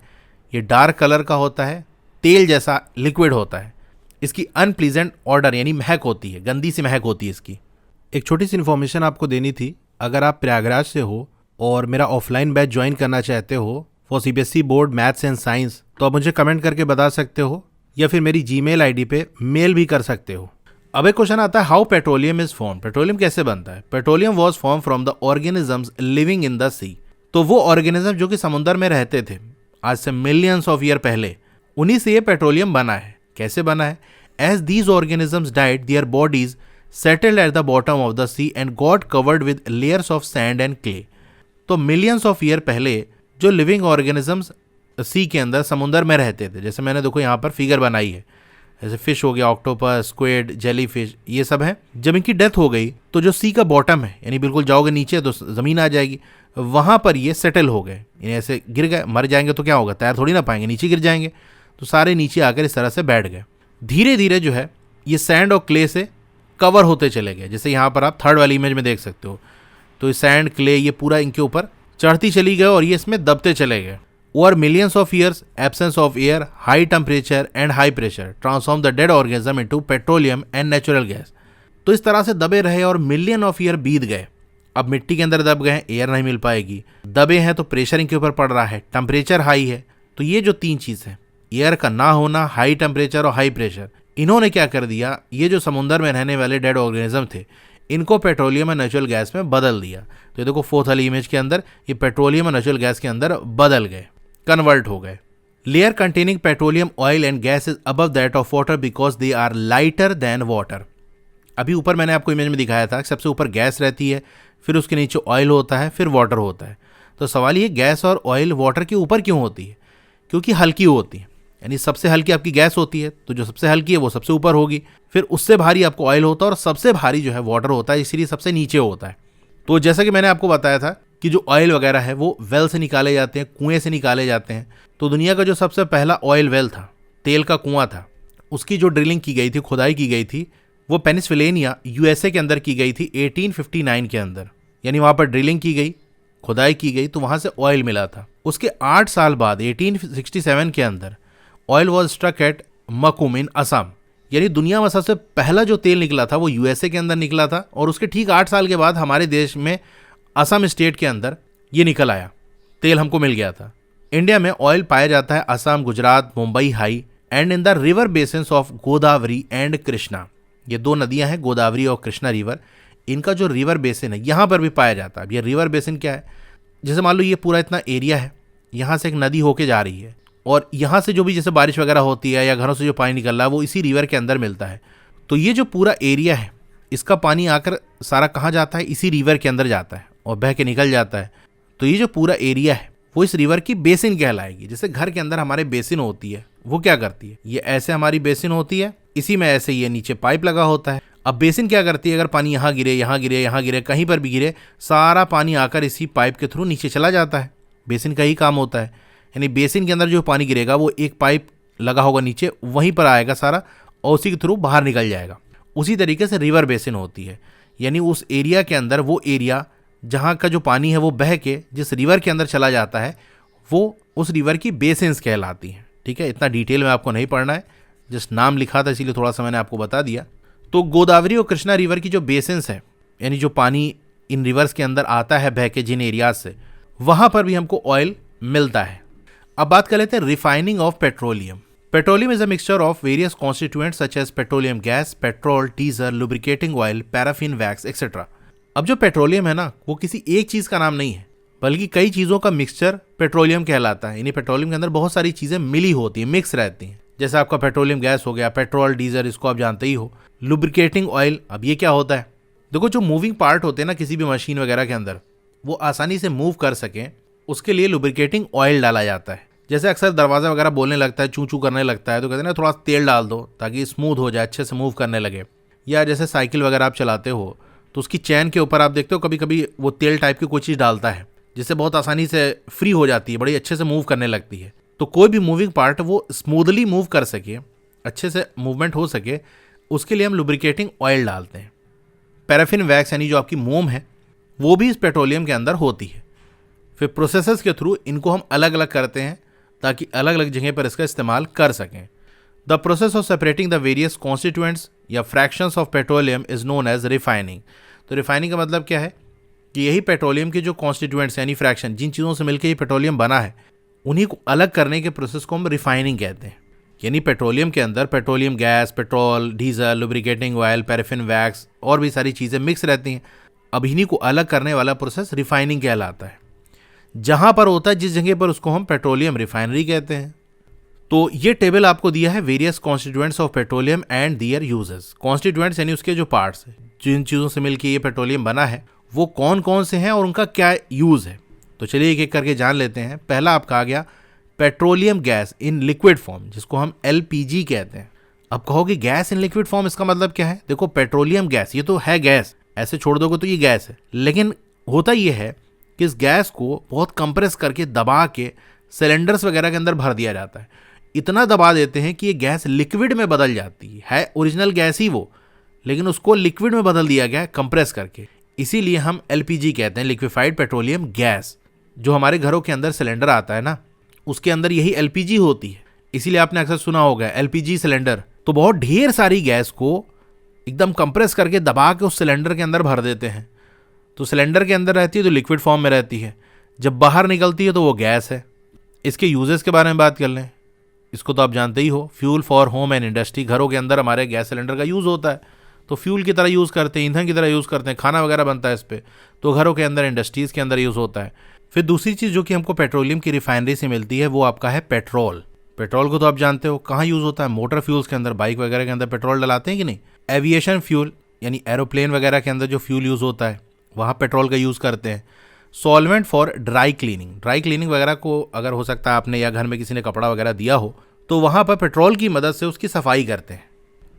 A: ये डार्क कलर का होता है, तेल जैसा लिक्विड होता है। इसकी अनप्लीजेंट ऑर्डर यानी महक होती है, गंदी सी महक होती है इसकी। एक छोटी सी इन्फॉर्मेशन आपको देनी थी, अगर आप प्रयागराज से हो और मेरा ऑफलाइन बैच ज्वाइन करना चाहते हो for CBSE board maths and science, तो आप मुझे कमेंट करके बता सकते हो या फिर मेरी जीमेल आईडी पे मेल भी कर सकते हो। अब एक क्वेश्चन आता है, how petroleum is form, petroleum कैसे बनता है। Petroleum was form from the organisms living in the sea. तो वो ऑर्गेनिज्म जो कि समुद्र में रहते थे आज से मिलियंस ऑफ ईयर पहले, उन्हीं से ये पेट्रोलियम बना है। कैसे बना है, as these organisms died their bodies settled at the bottom of the sea and got covered with layers of sand and clay. तो मिलियंस ऑफ ईयर पहले जो लिविंग ऑर्गेनिजम्स सी के अंदर समुद्र में रहते थे, जैसे मैंने देखो यहाँ पर फिगर बनाई है, जैसे फिश हो गया, ऑक्टोपस, स्क्विड, जेली फिश, ये सब है। जब इनकी डेथ हो गई तो जो सी का बॉटम है, यानी बिल्कुल जाओगे नीचे तो ज़मीन आ जाएगी, वहाँ पर ये सेटल हो गए, यानी ऐसे गिर गए। मर जाएंगे तो क्या होगा, तैर थोड़ी ना पाएंगे, नीचे गिर जाएंगे। तो सारे नीचे आकर इस तरह से बैठ गए। धीरे धीरे जो है ये सैंड और क्ले से कवर होते चले गए, जैसे यहाँ पर आप थर्ड वाली इमेज में देख सकते हो। तो ये सैंड, क्ले, ये पूरा इनके ऊपर चढ़ती चली गई और ये इसमें दबते चले गए। Over millions of years, absence of air, high temperature and high pressure transform the dead organism into petroleum and natural gas. तो इस तरह से दबे रहे और मिलियन ऑफ ईयर बीत गए। अब मिट्टी के अंदर दब गए हैं, एयर नहीं मिल पाएगी, दबे हैं तो प्रेशर इनके ऊपर पड़ रहा है, टेम्परेचर हाई है। तो ये जो 3 चीज़ है, एयर का ना होना, हाई टेम्परेचर और हाई प्रेशर, इन्होंने क्या कर दिया, ये जो समुद्र में रहने वाले डेड ऑर्गेनिज्म थे इनको पेट्रोलियम और नेचुरल गैस में बदल दिया। तो ये देखो 4th वाली इमेज के अंदर ये पेट्रोलियम और नेचुरल गैस के अंदर बदल गए, कन्वर्ट हो गए। Layer containing petroleum oil and gas is above that of water because they are lighter than water. अभी ऊपर मैंने आपको इमेज में दिखाया था, सबसे ऊपर गैस रहती है, फिर उसके नीचे ऑयल होता है, फिर वाटर होता है। तो सवाल ये, गैस और ऑयल वाटर के ऊपर क्यों होती है? क्योंकि हल्की होती है, यानी सबसे हल्की आपकी गैस होती है, तो जो सबसे हल्की है वो सबसे ऊपर होगी, फिर उससे भारी आपको ऑयल होता है और सबसे भारी जो है वाटर होता है, इसीलिए सबसे नीचे होता है। तो जैसा कि मैंने आपको बताया था कि जो ऑयल वगैरह है वो वेल से निकाले जाते हैं, कुएं से निकाले जाते हैं। तो दुनिया का जो सबसे पहला ऑयल वेल था, तेल का कुआं था, उसकी जो ड्रिलिंग की गई थी, खुदाई की गई थी, वो पेनिसिल्वेनिया यूएसए के अंदर की गई थी 1859 के अंदर। यानी वहाँ पर ड्रिलिंग की गई, खुदाई की गई, तो वहाँ से ऑयल मिला था। उसके 8 साल बाद 1867 के अंदर oil was struck at Makum in Assam. यानी दुनिया में सबसे पहला जो तेल निकला था वो यूएसए के अंदर निकला था, और उसके ठीक 8 साल के बाद हमारे देश में असम स्टेट के अंदर ये निकल आया, तेल हमको मिल गया था। इंडिया में ऑयल पाया जाता है Assam, Gujarat, Mumbai high and in the river basins of Godavari and Krishna. ये 2 नदियां हैं, गोदावरी और कृष्णा रिवर। इनका जो रिवर बेसिन है यहाँ पर भी पाया जाता है। अब ये रिवर बेसिन क्या है? जैसे मान लो ये पूरा इतना एरिया है, यहाँ से एक नदी होके जा रही है, और यहाँ से जो भी जैसे बारिश वगैरह होती है या घरों से जो पानी निकल रहा है वो इसी रिवर के अंदर मिलता है। तो ये जो पूरा एरिया है, इसका पानी आकर सारा कहाँ जाता है? इसी रिवर के अंदर जाता है और बह के निकल जाता है। तो ये जो पूरा एरिया है वो इस रिवर की बेसिन कहलाएगी। जैसे घर के अंदर हमारे बेसिन होती है, वो क्या करती है? ये ऐसे हमारी बेसिन होती है, इसी में ऐसे ये नीचे पाइप लगा होता है। अब बेसिन क्या करती है? अगर पानी यहाँ गिरे, यहाँ गिरे, यहाँ गिरे, कहीं पर भी गिरे, सारा पानी आकर इसी पाइप के थ्रू नीचे चला जाता है। बेसिन का ही काम होता है। यानी बेसिन के अंदर जो पानी गिरेगा वो एक पाइप लगा होगा नीचे, वहीं पर आएगा सारा और उसी के थ्रू बाहर निकल जाएगा। उसी तरीके से रिवर बेसिन होती है, यानी उस एरिया के अंदर वो एरिया जहाँ का जो पानी है वो बह के जिस रिवर के अंदर चला जाता है वो उस रिवर की बेसिन्स कहलाती हैं। ठीक है, इतना डिटेल में आपको नहीं पढ़ना है, जस्ट नाम लिखा था इसीलिए थोड़ा सा मैंने आपको बता दिया। तो गोदावरी और कृष्णा रिवर की जो बेसिन्स है, यानी जो पानी इन रिवर्स के अंदर आता है बह के जिन एरियाज से, वहाँ पर भी हमको ऑयल मिलता है। अब बात कर लेते हैं refining of petroleum. Petroleum is a mixture of various constituents such as petroleum gas, petrol, diesel, lubricating oil, paraffin, wax etcetera. अब जो पेट्रोलियम है ना, वो किसी एक चीज़ का नाम नहीं है, बल्कि कई चीज़ों का मिक्सचर पेट्रोलियम कहलाता है। यानी पेट्रोलियम के अंदर बहुत सारी चीज़ें मिली होती हैं, मिक्स रहती हैं। जैसे आपका पेट्रोलियम गैस हो गया, पेट्रोल, डीजल, इसको आप जानते ही हो। लुब्रिकेटिंग ऑयल, अब ये क्या होता है? देखो, जो मूविंग पार्ट होते हैं ना किसी भी मशीन वगैरह के अंदर, वो आसानी से मूव कर सकें, उसके लिए लुब्रिकेटिंग ऑयल डाला जाता है। जैसे अक्सर दरवाज़ा वगैरह बोलने लगता है, चू चू करने लगता है, तो कहते हैं ना थोड़ा तेल डाल दो ताकि स्मूथ हो जाए, अच्छे से मूव करने लगे। या जैसे साइकिल वगैरह आप चलाते हो तो उसकी चैन के ऊपर आप देखते हो कभी कभी वो तेल टाइप की कोई चीज़ डालता है, जिससे बहुत आसानी से फ्री हो जाती है, बड़ी अच्छे से मूव करने लगती है। तो कोई भी मूविंग पार्ट वो स्मूथली मूव कर सके, अच्छे से मूवमेंट हो सके, उसके लिए हम लुब्रिकेटिंग ऑयल डालते हैं। पैराफिन वैक्स यानी जो आपकी मोम है वो भी इस पेट्रोलियम के अंदर होती है। फिर प्रोसेसेस के थ्रू इनको हम अलग अलग करते हैं ताकि अलग अलग जगह पर इसका इस्तेमाल कर सकें। The process of separating the various constituents या fractions of petroleum is known as refining. तो रिफाइनिंग का मतलब क्या है कि यही पेट्रोलियम के जो कॉन्स्टिट्यूएंट्स यानी फ्रैक्शन, जिन चीज़ों से मिलकर ये पेट्रोलियम बना है, उन्हीं को अलग करने के प्रोसेस को हम रिफाइनिंग कहते हैं। यानी पेट्रोलियम के अंदर petroleum gas, petrol, diesel, lubricating oil, paraffin wax और भी सारी चीज़ें मिक्स रहती हैं। अब इन्हीं को अलग करने वाला प्रोसेस रिफाइनिंग कहलाता है। जहाँ पर होता है जिस जगह पर, उसको हम पेट्रोलियम रिफाइनरी कहते हैं। तो ये टेबल आपको दिया है various constituents of petroleum and their uses. Constituents यानी उसके जो पार्ट्स हैं, जिन चीज़ों से मिलकर ये पेट्रोलियम बना है, वो कौन कौन से हैं और उनका क्या यूज़ है। तो चलिए एक एक करके जान लेते हैं। पहला आपका आ गया petroleum gas in liquid form, जिसको हम LPG कहते हैं। अब कहोगे गैस इन लिक्विड फॉर्म, इसका मतलब क्या है? देखो, पेट्रोलियम गैस ये तो है गैस, ऐसे छोड़ दोगे तो ये गैस है, लेकिन होता ये है कि इस गैस को बहुत कंप्रेस करके दबा के सिलेंडर्स वगैरह के अंदर भर दिया जाता है। इतना दबा देते हैं कि ये गैस लिक्विड में बदल जाती है ओरिजिनल गैस ही वो, लेकिन उसको लिक्विड में बदल दिया गया कंप्रेस करके। इसीलिए हम LPG कहते हैं, लिक्विफाइड पेट्रोलियम गैस। जो हमारे घरों के अंदर सिलेंडर आता है ना, उसके अंदर यही LPG होती है। इसीलिए आपने अक्सर सुना होगा LPG सिलेंडर। तो बहुत ढेर सारी गैस को एकदम कंप्रेस करके दबा के उस सिलेंडर के अंदर भर देते हैं। तो सिलेंडर के अंदर रहती है तो लिक्विड फॉर्म में रहती है, जब बाहर निकलती है तो वो गैस है। इसके यूजेस के बारे में बात कर लें, इसको तो आप जानते ही हो, fuel for home and industry. घरों के अंदर हमारे गैस सिलेंडर का यूज़ होता है, तो फ्यूल की तरह यूज़ करते हैं, ईंधन की तरह यूज़ करते हैं, खाना वगैरह बनता है इस पर, तो घरों के अंदर, इंडस्ट्रीज़ के अंदर यूज़ होता है। फिर दूसरी चीज़ जो कि हमको पेट्रोलियम की रिफाइनरी से मिलती है वो आपका है पेट्रोल। पेट्रोल को तो आप जानते हो कहाँ यूज़ होता है, मोटर फ्यूल्स के अंदर, बाइक वगैरह के अंदर पेट्रोल डलाते हैं कि नहीं। एविएशन फ्यूल यानी एरोप्लेन वगैरह के अंदर जो फ्यूल यूज़ होता है वहाँ पेट्रोल का यूज़ करते हैं। सॉल्वेंट फॉर ड्राई क्लीनिंग वगैरह को अगर हो सकता है आपने या घर में किसी ने कपड़ा वगैरह दिया हो तो वहाँ पर पेट्रोल की मदद से उसकी सफाई करते हैं।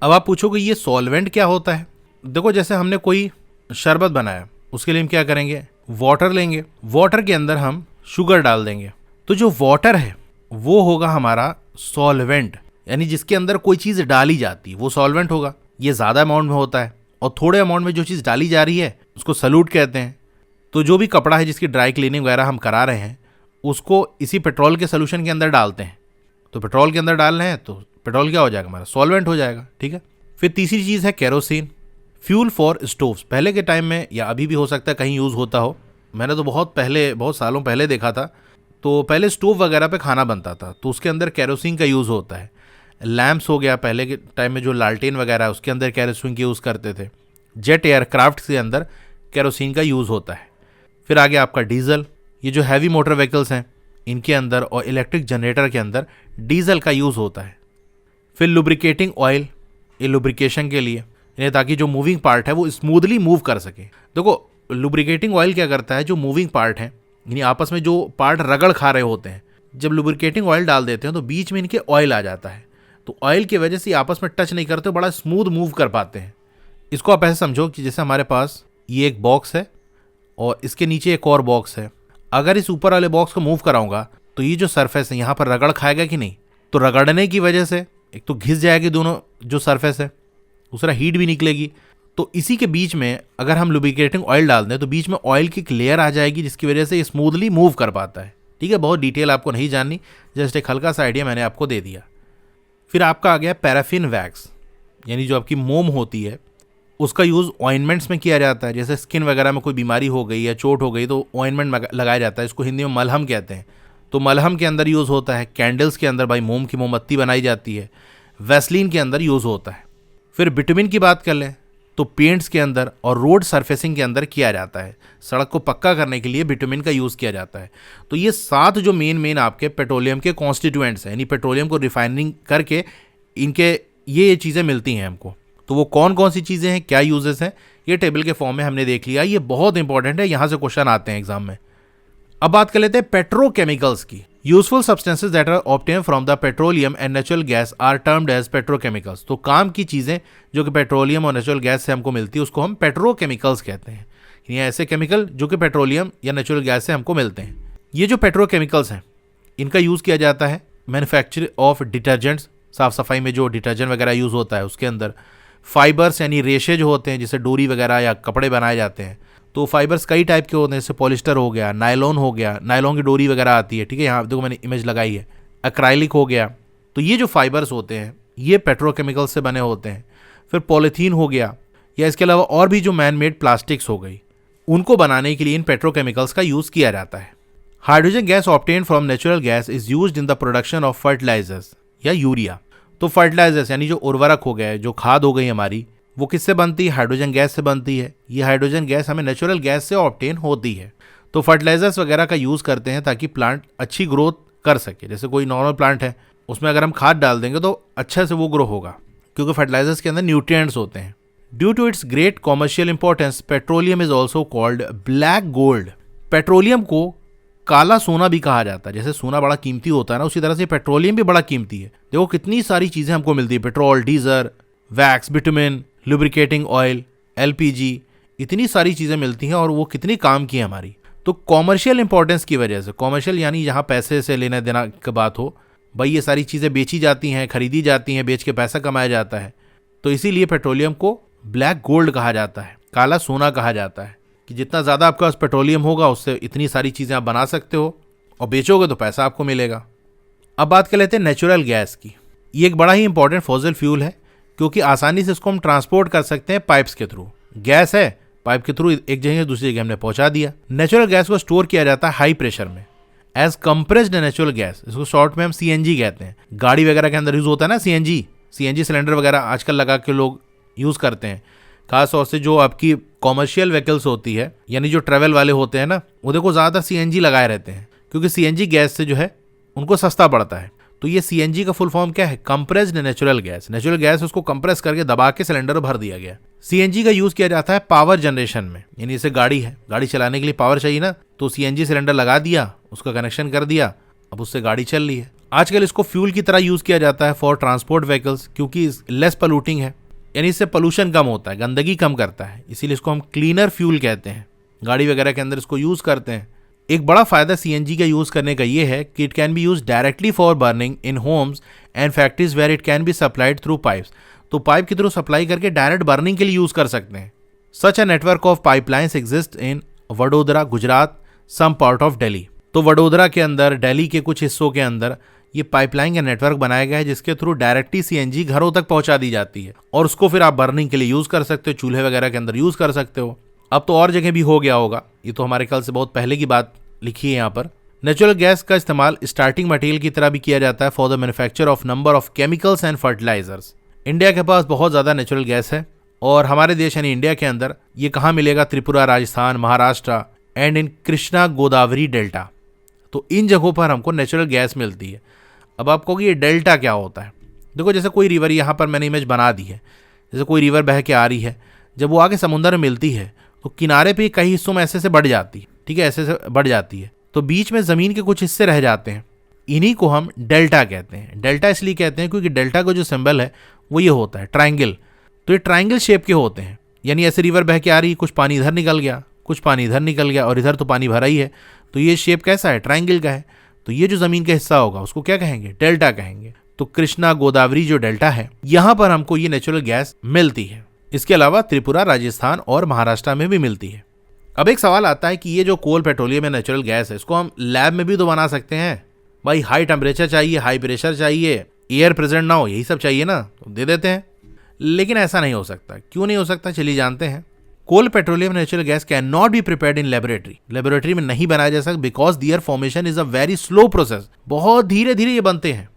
A: अब आप पूछोगे ये सॉल्वेंट क्या होता है। देखो जैसे हमने कोई शरबत बनाया, उसके लिए हम क्या करेंगे, वाटर लेंगे, वाटर के अंदर हम शुगर डाल देंगे, तो जो वाटर है वो होगा हमारा सॉल्वेंट, यानी जिसके अंदर कोई चीज़ डाली जाती है वो सॉल्वेंट होगा। ये ज़्यादा अमाउंट में होता है, और थोड़े अमाउंट में जो चीज़ डाली जा रही है उसको सल्यूट कहते हैं। तो जो भी कपड़ा है जिसकी ड्राई क्लीनिंग वगैरह हम करा रहे हैं उसको इसी पेट्रोल के सोल्यूशन के अंदर डालते हैं, तो पेट्रोल के अंदर डाल रहे हैं तो पेट्रोल क्या हो जाएगा, हमारा सॉल्वेंट हो जाएगा। ठीक है। फिर तीसरी चीज़ है केरोसिन, फ्यूल फॉर स्टोव्स। पहले के टाइम में या अभी भी हो सकता है कहीं यूज़ होता हो, मैंने तो बहुत सालों पहले देखा था, तो पहले स्टोव वगैरह पे खाना बनता था तो उसके अंदर केरोसिन का यूज़ होता है। लैंप्स हो गया, पहले के टाइम में जो लालटेन वगैरह है उसके अंदर केरोसिन का यूज़ करते थे। जेट एयरक्राफ्ट के अंदर केरोसिन का यूज़ होता है। फिर आगे आपका डीजल, ये जो हैवी मोटर व्हीकल्स हैं इनके अंदर और इलेक्ट्रिक जनरेटर के अंदर डीजल का यूज़ होता है। फिर लुब्रिकेटिंग ऑयल, ये लुब्रिकेशन के लिए, यानी ताकि जो मूविंग पार्ट है वो स्मूथली मूव कर सके। देखो लुब्रिकेटिंग ऑयल क्या करता है, जो मूविंग पार्ट है यानी आपस में जो पार्ट रगड़ खा रहे होते हैं, जब लुब्रिकेटिंग ऑयल डाल देते हैं तो बीच में इनके ऑयल आ जाता है, तो ऑयल की वजह से आपस में टच नहीं करते, बड़ा स्मूथ मूव कर पाते हैं। इसको आप ऐसे समझो कि जैसे हमारे पास ये एक बॉक्स है और इसके नीचे एक और बॉक्स है, अगर इस ऊपर वाले बॉक्स को मूव कराऊंगा तो ये जो सरफेस है यहाँ पर रगड़ खाएगा कि नहीं, तो रगड़ने की वजह से एक तो घिस जाएगी दोनों जो सरफेस है, दूसरा हीट भी निकलेगी। तो इसी के बीच में अगर हम लुब्रिकेटिंग ऑयल डाल दें तो बीच में ऑयल की एक लेयर आ जाएगी जिसकी वजह से ये स्मूथली मूव कर पाता है। ठीक है, बहुत डिटेल आपको नहीं जाननी, जस्ट एक हल्का सा आइडिया मैंने आपको दे दिया। फिर आपका आ गया पैराफिन वैक्स, यानी जो आपकी मोम होती है उसका यूज़ ऑइंटमेंट्स में किया जाता है। जैसे स्किन वगैरह में कोई बीमारी हो गई या चोट हो गई तो ऑइंटमेंट लगाया जाता है, इसको हिंदी में मलहम कहते हैं, तो मलहम के अंदर यूज़ होता है। कैंडल्स के अंदर भाई मोम की मोमबत्ती बनाई जाती है। वैसलीन के अंदर यूज़ होता है। फिर विटामिन की बात कर लें तो पेंट्स के अंदर और रोड सरफेसिंग के अंदर किया जाता है, सड़क को पक्का करने के लिए विटामिन का यूज़ किया जाता है। तो ये 7 जो मेन आपके पेट्रोलियम के कॉन्स्टिट्यूएंट्स हैं, यानी पेट्रोलियम को रिफाइनिंग करके इनके ये चीज़ें मिलती हैं हमको। तो वो कौन कौन सी चीज़ें हैं, क्या यूजेस हैं, ये टेबल के फॉर्म में हमने देख लिया। ये बहुत इंपॉर्टेंट है, यहाँ से क्वेश्चन आते हैं एग्जाम में। अब बात कर लेते हैं पेट्रोकेमिकल्स की। Useful substances that are obtain from the petroleum and natural gas are termed as petrochemicals. तो काम की चीज़ें जो कि पेट्रोलियम और नेचुरल गैस से हमको मिलती है उसको हम पेट्रोकेमिकल्स कहते हैं, यानी ऐसे केमिकल जो कि पेट्रोलियम या नेचुरल गैस से हमको मिलते हैं। ये जो पेट्रोकेमिकल्स हैं इनका यूज़ किया जाता है मैन्युफैक्चर ऑफ डिटर्जेंट्स, साफ सफाई में जो डिटर्जेंट वगैरह यूज़ होता है उसके अंदर। फाइबर्स यानी रेशे जो होते हैं जिससे डोरी वगैरह या कपड़े बनाए जाते हैं, तो फाइबर्स कई टाइप के होते हैं, जैसे पॉलिस्टर हो गया, नायलॉन हो गया, नायलॉन की डोरी वगैरह आती है। ठीक है, यहाँ देखो मैंने इमेज लगाई है। एक्राइलिक हो गया। तो ये जो फाइबर्स होते हैं ये पेट्रोकेमिकल से बने होते हैं। फिर पॉलीथीन हो गया, या इसके अलावा और भी जो मैन मेड प्लास्टिक्स हो गई, उनको बनाने के लिए इन पेट्रोकेमिकल्स का यूज़ किया जाता है। Hydrogen gas obtain from natural gas is used in the production of fertilizers या यूरिया। तो फर्टिलाइजर्स यानी जो उर्वरक हो गए, जो खाद हो गई हमारी, वो किससे बनती है, हाइड्रोजन गैस से बनती है। ये हाइड्रोजन गैस हमें नेचुरल गैस से ऑब्टेन होती है। तो फर्टिलाइजर्स वगैरह का यूज़ करते हैं ताकि प्लांट अच्छी ग्रोथ कर सके। जैसे कोई नॉर्मल प्लांट है उसमें अगर हम खाद डाल देंगे तो अच्छे से वो ग्रो होगा, क्योंकि फर्टिलाइजर्स के अंदर न्यूट्रिएंट्स होते हैं। Due to its great commercial importance petroleum is also called black gold. Petroleum को काला सोना भी कहा जाता है। जैसे सोना बड़ा कीमती होता है ना, उसी तरह से पेट्रोलियम भी बड़ा कीमती है। देखो कितनी सारी चीज़ें हमको मिलती है, petrol, diesel, wax, vitamin, lubricating oil, LPG, इतनी सारी चीज़ें मिलती हैं और वो कितनी काम की है हमारी। तो कॉमर्शियल इंपॉर्टेंस की वजह से, कॉमर्शियल यानी जहाँ पैसे से लेना देना की बात हो, भाई ये सारी चीज़ें बेची जाती हैं, खरीदी जाती हैं, बेच के पैसा कमाया जाता है, तो इसीलिए पेट्रोलियम को ब्लैक गोल्ड कहा जाता है, काला सोना कहा जाता है, कि जितना ज़्यादा आपके पास पेट्रोलियम होगा उससे इतनी सारी चीज़ें आप बना सकते हो और बेचोगे तो पैसा आपको मिलेगा। अब बात कर लेते हैं नेचुरल गैस की। ये एक बड़ा ही इंपॉर्टेंट फॉसिल फ्यूल है, क्योंकि आसानी से इसको हम ट्रांसपोर्ट कर सकते हैं पाइप्स के थ्रू। गैस है पाइप के थ्रू एक जगह से दूसरी जगह हमने पहुंचा दिया। नेचुरल गैस को स्टोर किया जाता है हाई प्रेशर में एज कंप्रेस्ड नेचुरल गैस, इसको शॉर्ट में हम सीएनजी कहते हैं। गाड़ी वगैरह के अंदर यूज होता है ना सीएनजी सिलेंडर वगैरह आजकल लगा के लोग यूज करते हैं। खास तौर से जो आपकी कॉमर्शियल व्हीकल्स होती है, यानी जो ट्रैवल वाले होते हैं ना, वो देखो ज़्यादातर सीएनजी लगाए रहते हैं, क्योंकि सीएनजी गैस से जो है उनको सस्ता पड़ता है। तो ये सीएनजी का फुल फॉर्म क्या है? Compressed natural gas. Natural gas उसको कंप्रेस करके दबा के सिलेंडर में भर दिया गया। सीएनजी का यूज किया जाता है पावर जनरेशन में, यानी जैसे गाड़ी है, गाड़ी चलाने के लिए पावर चाहिए ना, तो सीएनजी सिलेंडर लगा दिया, उसका कनेक्शन कर दिया, अब उससे गाड़ी चल रही है। आजकल इसको फ्यूल की तरह यूज किया जाता है फॉर ट्रांसपोर्ट व्हीकल्स, क्योंकि लेस पोल्यूटिंग है, यानी इससे पोल्यूशन कम होता है, गंदगी कम करता है, इसीलिए इसको हम क्लीनर फ्यूल कहते हैं। गाड़ी वगैरह के अंदर इसको यूज करते हैं। एक बड़ा फायदा सीएनजी का यूज करने का ये है कि it can be use directly for burning in homes and factories where it can be supplied through pipes. तो पाइप के थ्रू सप्लाई करके डायरेक्ट बर्निंग के लिए यूज कर सकते हैं। Such a network of pipelines exist in Vadodara, Gujarat, some part of Delhi. तो वडोदरा के अंदर, दिल्ली के कुछ हिस्सों के अंदर ये पाइपलाइन का नेटवर्क बनाया गया है, जिसके थ्रू डायरेक्टली सीएनजी घरों तक पहुंचा दी जाती है और उसको फिर आप बर्निंग के लिए यूज कर सकते हो, चूल्हे वगैरह के अंदर यूज कर सकते हो। अब तो और जगह भी हो गया होगा, ये तो हमारे ख्याल से बहुत पहले की बात लिखी है यहाँ पर। नेचुरल गैस का इस्तेमाल स्टार्टिंग मटेरियल की तरह भी किया जाता है for the manufacture of number of chemicals and fertilizers. India के पास बहुत ज़्यादा नेचुरल गैस है और हमारे देश यानी इंडिया के अंदर ये कहाँ मिलेगा? Tripura, Rajasthan, Maharashtra and in Krishna Godavari delta. तो इन जगहों पर हमको नेचुरल गैस मिलती है। अब आप कहोगे ये डेल्टा क्या होता है? देखो, जैसे कोई रिवर, यहाँ पर मैंने इमेज बना दी है, जैसे कोई रिवर बह के आ रही है, जब वो आके समुद्र में मिलती है तो किनारे पे कई हिस्सों में ऐसे से बढ़ जाती है, ठीक है, ऐसे से बढ़ जाती है, तो बीच में ज़मीन के कुछ हिस्से रह जाते हैं, इन्हीं को हम डेल्टा कहते हैं। डेल्टा इसलिए कहते हैं क्योंकि डेल्टा का जो सिंबल है वो ये होता है ट्राइंगल। तो ये ट्राइंगल शेप के होते हैं, यानी ऐसे रिवर बह के आ रही, कुछ पानी इधर निकल गया, कुछ पानी इधर निकल गया और इधर तो पानी भरा ही है, तो ये शेप कैसा है? ट्राइंगल का है। तो ये जो ज़मीन का हिस्सा होगा उसको क्या कहेंगे? डेल्टा कहेंगे। तो कृष्णा गोदावरी जो डेल्टा है, यहाँ पर हमको ये नेचुरल गैस मिलती है। इसके अलावा त्रिपुरा, राजस्थान और महाराष्ट्र में भी मिलती है। अब एक सवाल आता है कि ये जो कोल, पेट्रोलियम या नेचुरल गैस है, इसको हम लैब में भी तो बना सकते हैं। भाई हाई टेम्परेचर चाहिए, हाई प्रेशर चाहिए, एयर प्रेजेंट ना हो, यही सब चाहिए ना, तो दे देते हैं। लेकिन ऐसा नहीं हो सकता। क्यों नहीं हो सकता? चलिए जानते हैं। Coal, petroleum, natural gas can not be prepared in laboratory. Laboratory में नहीं बनाया जा सकता because their formation is a very slow process. बहुत धीरे धीरे ये बनते हैं,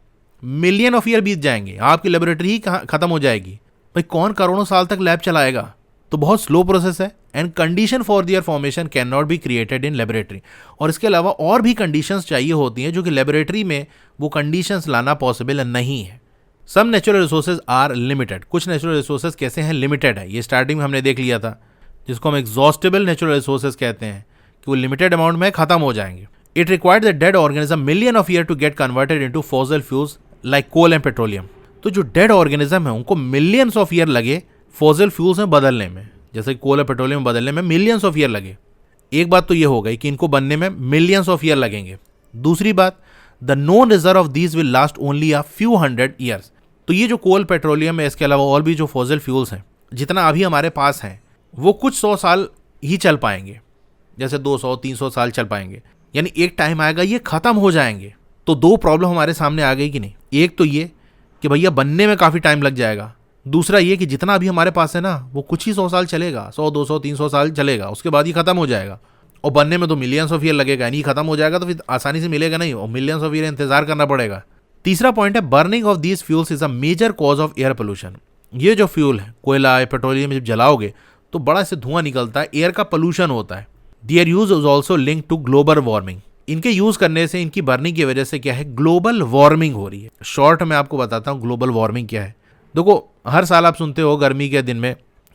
A: मिलियन ऑफ ईयर बीत जाएंगे, आपकी लेबोरेटरी ही खत्म हो जाएगी। भाई कौन करोड़ों साल तक लैब चलाएगा? तो बहुत स्लो प्रोसेस है। And condition for their formation can not be created in laboratory. और इसके अलावा और भी कंडीशंस चाहिए होती हैं जो कि लेबोरेटरी में वो कंडीशंस लाना पॉसिबल नहीं है। Some natural resources are limited. कुछ नेचुरल रिसोर्सेज कैसे हैं? लिमिटेड है। ये स्टार्टिंग में हमने देख लिया था, जिसको हम एग्जॉस्टेबल नेचुरल रिसोर्सेज कहते हैं कि वो लिमिटेड अमाउंट में खत्म हो जाएंगे। It required the dead organism million of year to get converted into fossil fuels like coal and petroleum. तो जो डेड ऑर्गेनिज्म है उनको मिलियंस ऑफ ईयर लगे फॉसिल फ्यूल्स में बदलने में, जैसे कोल और पेट्रोलियम बदलने में मिलियंस ऑफ ईयर लगे। एक बात तो ये हो गई कि इनको बनने में मिलियंस ऑफ ईयर लगेंगे। दूसरी बात, the known reserve of these will last only a few hundred years. तो ये जो कोल, पेट्रोलियम है, इसके अलावा और भी जो फॉसिल फ्यूल्स हैं, जितना अभी हमारे पास हैं, वो कुछ 100 साल ही चल पाएंगे, जैसे 200-300 साल चल पाएंगे। यानी एक टाइम आएगा ये खत्म हो जाएंगे। तो दो प्रॉब्लम हमारे सामने आ गई कि नहीं? एक तो ये कि भैया बनने में काफ़ी टाइम लग जाएगा। दूसरा ये कि जितना अभी हमारे पास है ना, वो कुछ ही 100 साल चलेगा, 100-200-300 साल चलेगा, उसके बाद ही खत्म हो जाएगा। और बनने में तो मिलियंस ऑफ ईयर लगेगा, यानी खत्म हो जाएगा तो फिर आसानी से मिलेगा नहीं, और मिलियंस ऑफ ईयर इंतजार करना पड़ेगा। तीसरा पॉइंट है, burning of these fuels is a major cause of air pollution. ये जो फ्यूल है, कोयला, पेट्रोलियम, जब जलाओगे तो बड़ा से धुआं निकलता है, एयर का पोल्यूशन होता है। Their use is also link to global warming. इनके यूज करने से, इनकी बर्निंग की वजह से क्या है? ग्लोबल वार्मिंग हो रही है। शॉर्ट में आपको बताता हूँ ग्लोबल वार्मिंग क्या है। देखो, हर साल आप सुनते हो गर्मी के दिन में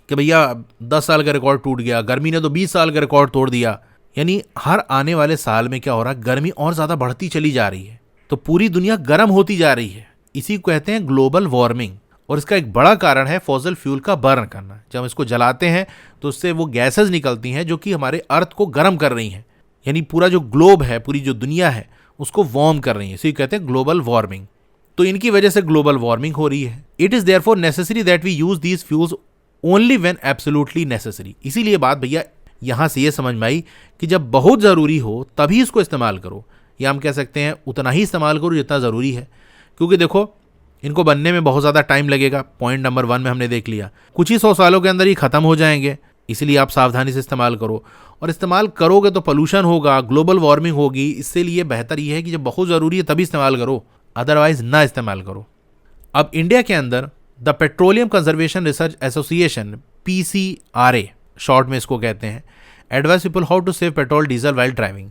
A: कि भैया 10 साल का रिकॉर्ड टूट गया, गर्मी ने तो 20 साल का रिकॉर्ड तोड़ दिया। यानी हर आने वाले साल में क्या हो रहा है? गर्मी और ज़्यादा बढ़ती चली जा रही है, तो पूरी दुनिया गर्म होती जा रही है। इसी को कहते हैं ग्लोबल वार्मिंग। और इसका एक बड़ा कारण है फॉसिल फ्यूल का बर्न करना। जब हम इसको जलाते हैं तो उससे वो गैसेज निकलती हैं जो कि हमारे अर्थ को गर्म कर रही हैं, यानी पूरा जो ग्लोब है, पूरी जो दुनिया है, उसको वार्म कर रही है। इसी कहते हैं ग्लोबल वार्मिंग। तो इनकी वजह से ग्लोबल वार्मिंग हो रही है। It is therefore necessary that we use these fuels only when absolutely necessary. इसीलिए बात भैया यहाँ से ये समझ में आई कि जब बहुत ज़रूरी हो तभी इसको इस्तेमाल करो, या हम कह सकते हैं उतना ही इस्तेमाल करो जितना ज़रूरी है। क्योंकि देखो, इनको बनने में बहुत ज़्यादा टाइम लगेगा। पॉइंट नंबर 1 में हमने देख लिया, कुछ ही 100 सालों के अंदर ही ख़त्म हो जाएंगे। इसीलिए आप सावधानी से इस्तेमाल करो, और इस्तेमाल करोगे तो पोल्यूशन होगा, ग्लोबल वार्मिंग होगी। इससे लिए बेहतर ये है कि जब बहुत ज़रूरी है तभी इस्तेमाल करो, अदरवाइज ना इस्तेमाल करो। अब इंडिया के अंदर the petroleum conservation research association, PCRA short में इसको कहते हैं, advice people how to save petrol diesel while driving.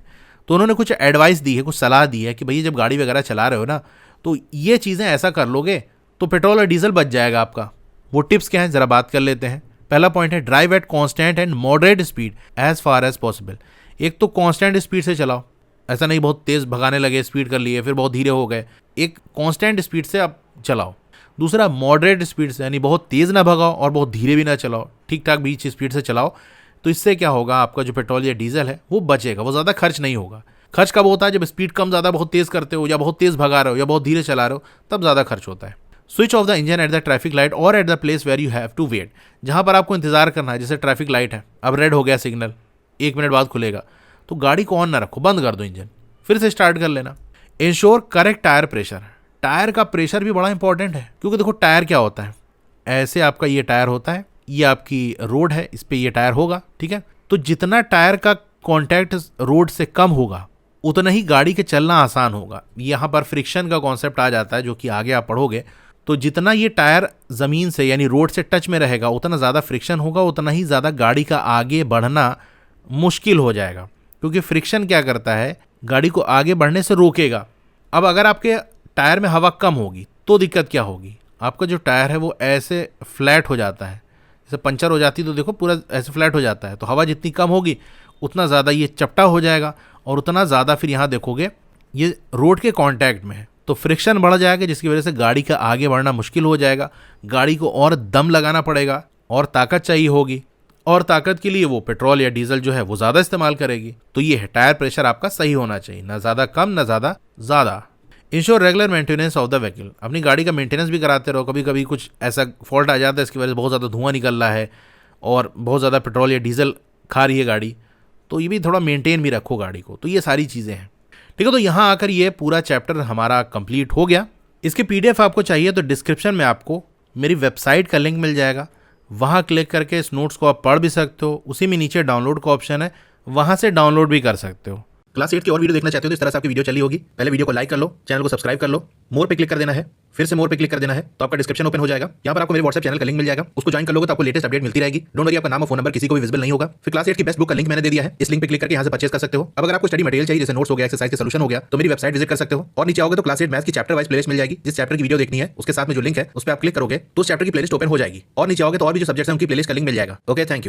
A: तो उन्होंने कुछ एडवाइस दी है, कुछ सलाह दी है कि भैया जब गाड़ी वगैरह चला रहे हो ना, तो ये चीज़ें ऐसा कर लोगे तो पेट्रोल और डीजल बच जाएगा आपका। वो टिप्स क्या हैं ज़रा बात कर लेते हैं। पहला पॉइंट है drive at constant and moderate speed as far as possible. एक तो कांस्टेंट स्पीड से चलाओ, ऐसा नहीं बहुत तेज़ भगाने लगे, स्पीड कर लिए फिर बहुत धीरे हो गए। एक कांस्टेंट स्पीड से आप चलाओ। दूसरा मॉडरेट स्पीड से, यानी बहुत तेज़ ना भगाओ और बहुत धीरे भी ना चलाओ, ठीक ठाक बीच स्पीड से चलाओ। तो इससे क्या होगा, आपका जो पेट्रोल या डीजल है वो बचेगा, वो ज़्यादा खर्च नहीं होगा। खर्च कब होता है, जब स्पीड कम ज़्यादा बहुत तेज़ करते हो या बहुत तेज़ भगा रहे हो या बहुत धीरे चला रहे हो, तब ज़्यादा खर्च होता है। Switch off the engine at the traffic light or at the place where you have to wait. जहाँ पर आपको इंतजार करना है, जैसे ट्रैफिक लाइट है, अब रेड हो गया सिग्नल, 1 मिनट बाद खुलेगा, तो गाड़ी को ऑन ना रखो, बंद कर दो इंजन, फिर से स्टार्ट कर लेना। Ensure correct tyre pressure. Tyre का प्रेशर भी बड़ा इंपॉर्टेंट है, क्योंकि देखो टायर क्या होता है, ऐसे आपका ये टायर होता है, ये आपकी रोड है, इस पर ये टायर होगा, ठीक है। तो जितना टायर का कॉन्टैक्ट रोड से कम होगा उतना ही गाड़ी के चलना आसान होगा। यहाँ पर फ्रिक्शन का कॉन्सेप्ट आ जाता है, जो कि आगे आप पढ़ोगे। तो जितना ये टायर ज़मीन से यानी रोड से टच में रहेगा उतना ज़्यादा फ्रिक्शन होगा, उतना ही ज़्यादा गाड़ी का आगे बढ़ना मुश्किल हो जाएगा, क्योंकि फ्रिक्शन क्या करता है, गाड़ी को आगे बढ़ने से रोकेगा। अब अगर आपके टायर में हवा कम होगी तो दिक्कत क्या होगी, आपका जो टायर है वो ऐसे फ्लैट हो जाता है, जैसे पंचर हो जाती तो देखो पूरा ऐसे फ्लैट हो जाता है। तो हवा जितनी कम होगी उतना ज़्यादा ये चपटा हो जाएगा, और उतना ज़्यादा फिर यहाँ देखोगे ये रोड के कांटेक्ट में है, तो फ्रिक्शन बढ़ जाएगा, जिसकी वजह से गाड़ी का आगे बढ़ना मुश्किल हो जाएगा। गाड़ी को और दम लगाना पड़ेगा और ताकत चाहिए होगी, और ताकत के लिए वो पेट्रोल या डीजल जो है वो ज़्यादा इस्तेमाल करेगी। तो ये है, टायर प्रेशर आपका सही होना चाहिए, ना ज़्यादा कम ना ज़्यादा ज़्यादा। Ensure regular maintenance of the vehicle. अपनी गाड़ी का मेंटेनेंस भी कराते रहो। कभी कभी कुछ ऐसा फॉल्ट आ जाता है, इसकी वजह से बहुत ज़्यादा धुआं निकल रहा है और बहुत ज़्यादा पेट्रोल या डीजल खा रही है गाड़ी, तो ये भी थोड़ा मेंटेन भी रखो गाड़ी को। तो ये सारी चीज़ें हैं, ठीक है। तो यहाँ आकर ये पूरा चैप्टर हमारा कंप्लीट हो गया। इसकी PDF आपको चाहिए तो डिस्क्रिप्शन में आपको मेरी वेबसाइट का लिंक मिल जाएगा, वहाँ क्लिक करके इस नोट्स को आप पढ़ भी सकते हो। उसी में नीचे डाउनलोड का ऑप्शन है, वहाँ से डाउनलोड भी कर सकते हो।
B: क्लास 8 की और वीडियो देखना चाहते हो तो इस तरह से आपकी वीडियो चली होगी। पहले वीडियो को लाइक कर लो, चैनल को सब्सक्राइब कर लो, मोर पे क्लिक कर देना है, फिर से मोर पे क्लिक कर देना है, तो आपका डिस्क्रिप्शन ओपन हो जाएगा। यहाँ पर आपको मेरे व्हाट्सएप चैनल का लिंक मिल जाएगा, उसको ज्वाइन कर लोगे तो आपको लेटेस्ट अपडेट मिलती रहेगी। डोंट वरी, आपका नाम और फोन नंबर किसी को भी विजिबल नहीं होगा। फिर क्लास 8 की बेस्ट बुक का लिंक मैंने दे दिया है, इस लिंक पे क्लिक करके यहाँ से परचेज कर सकते हो। अब अगर आपको स्टडी मटेरियल चाहिए, जैसे नोट्स हो गया, एक्सरसाइज के सॉल्यूशन हो गया, तो मेरी वेबसाइट विजिट कर सकते हो। और नीचे आओगे तो क्लास 8 मैथ्स की चैप्टर वाइज प्लेलिस्ट मिल जाएगी। जिस चैप्टर की वीडियो देखनी है उसके साथ में जो लिंक है उस पर आप क्लिक करोगे तो उस चैप्टर की प्लेलिस्ट ओपन हो जाएगी, और नीचे आओगे तो और भी जो सब्जेक्ट्स हैं उनकी प्लेलिस्ट का लिंक मिल जाएगा। Okay, thank you.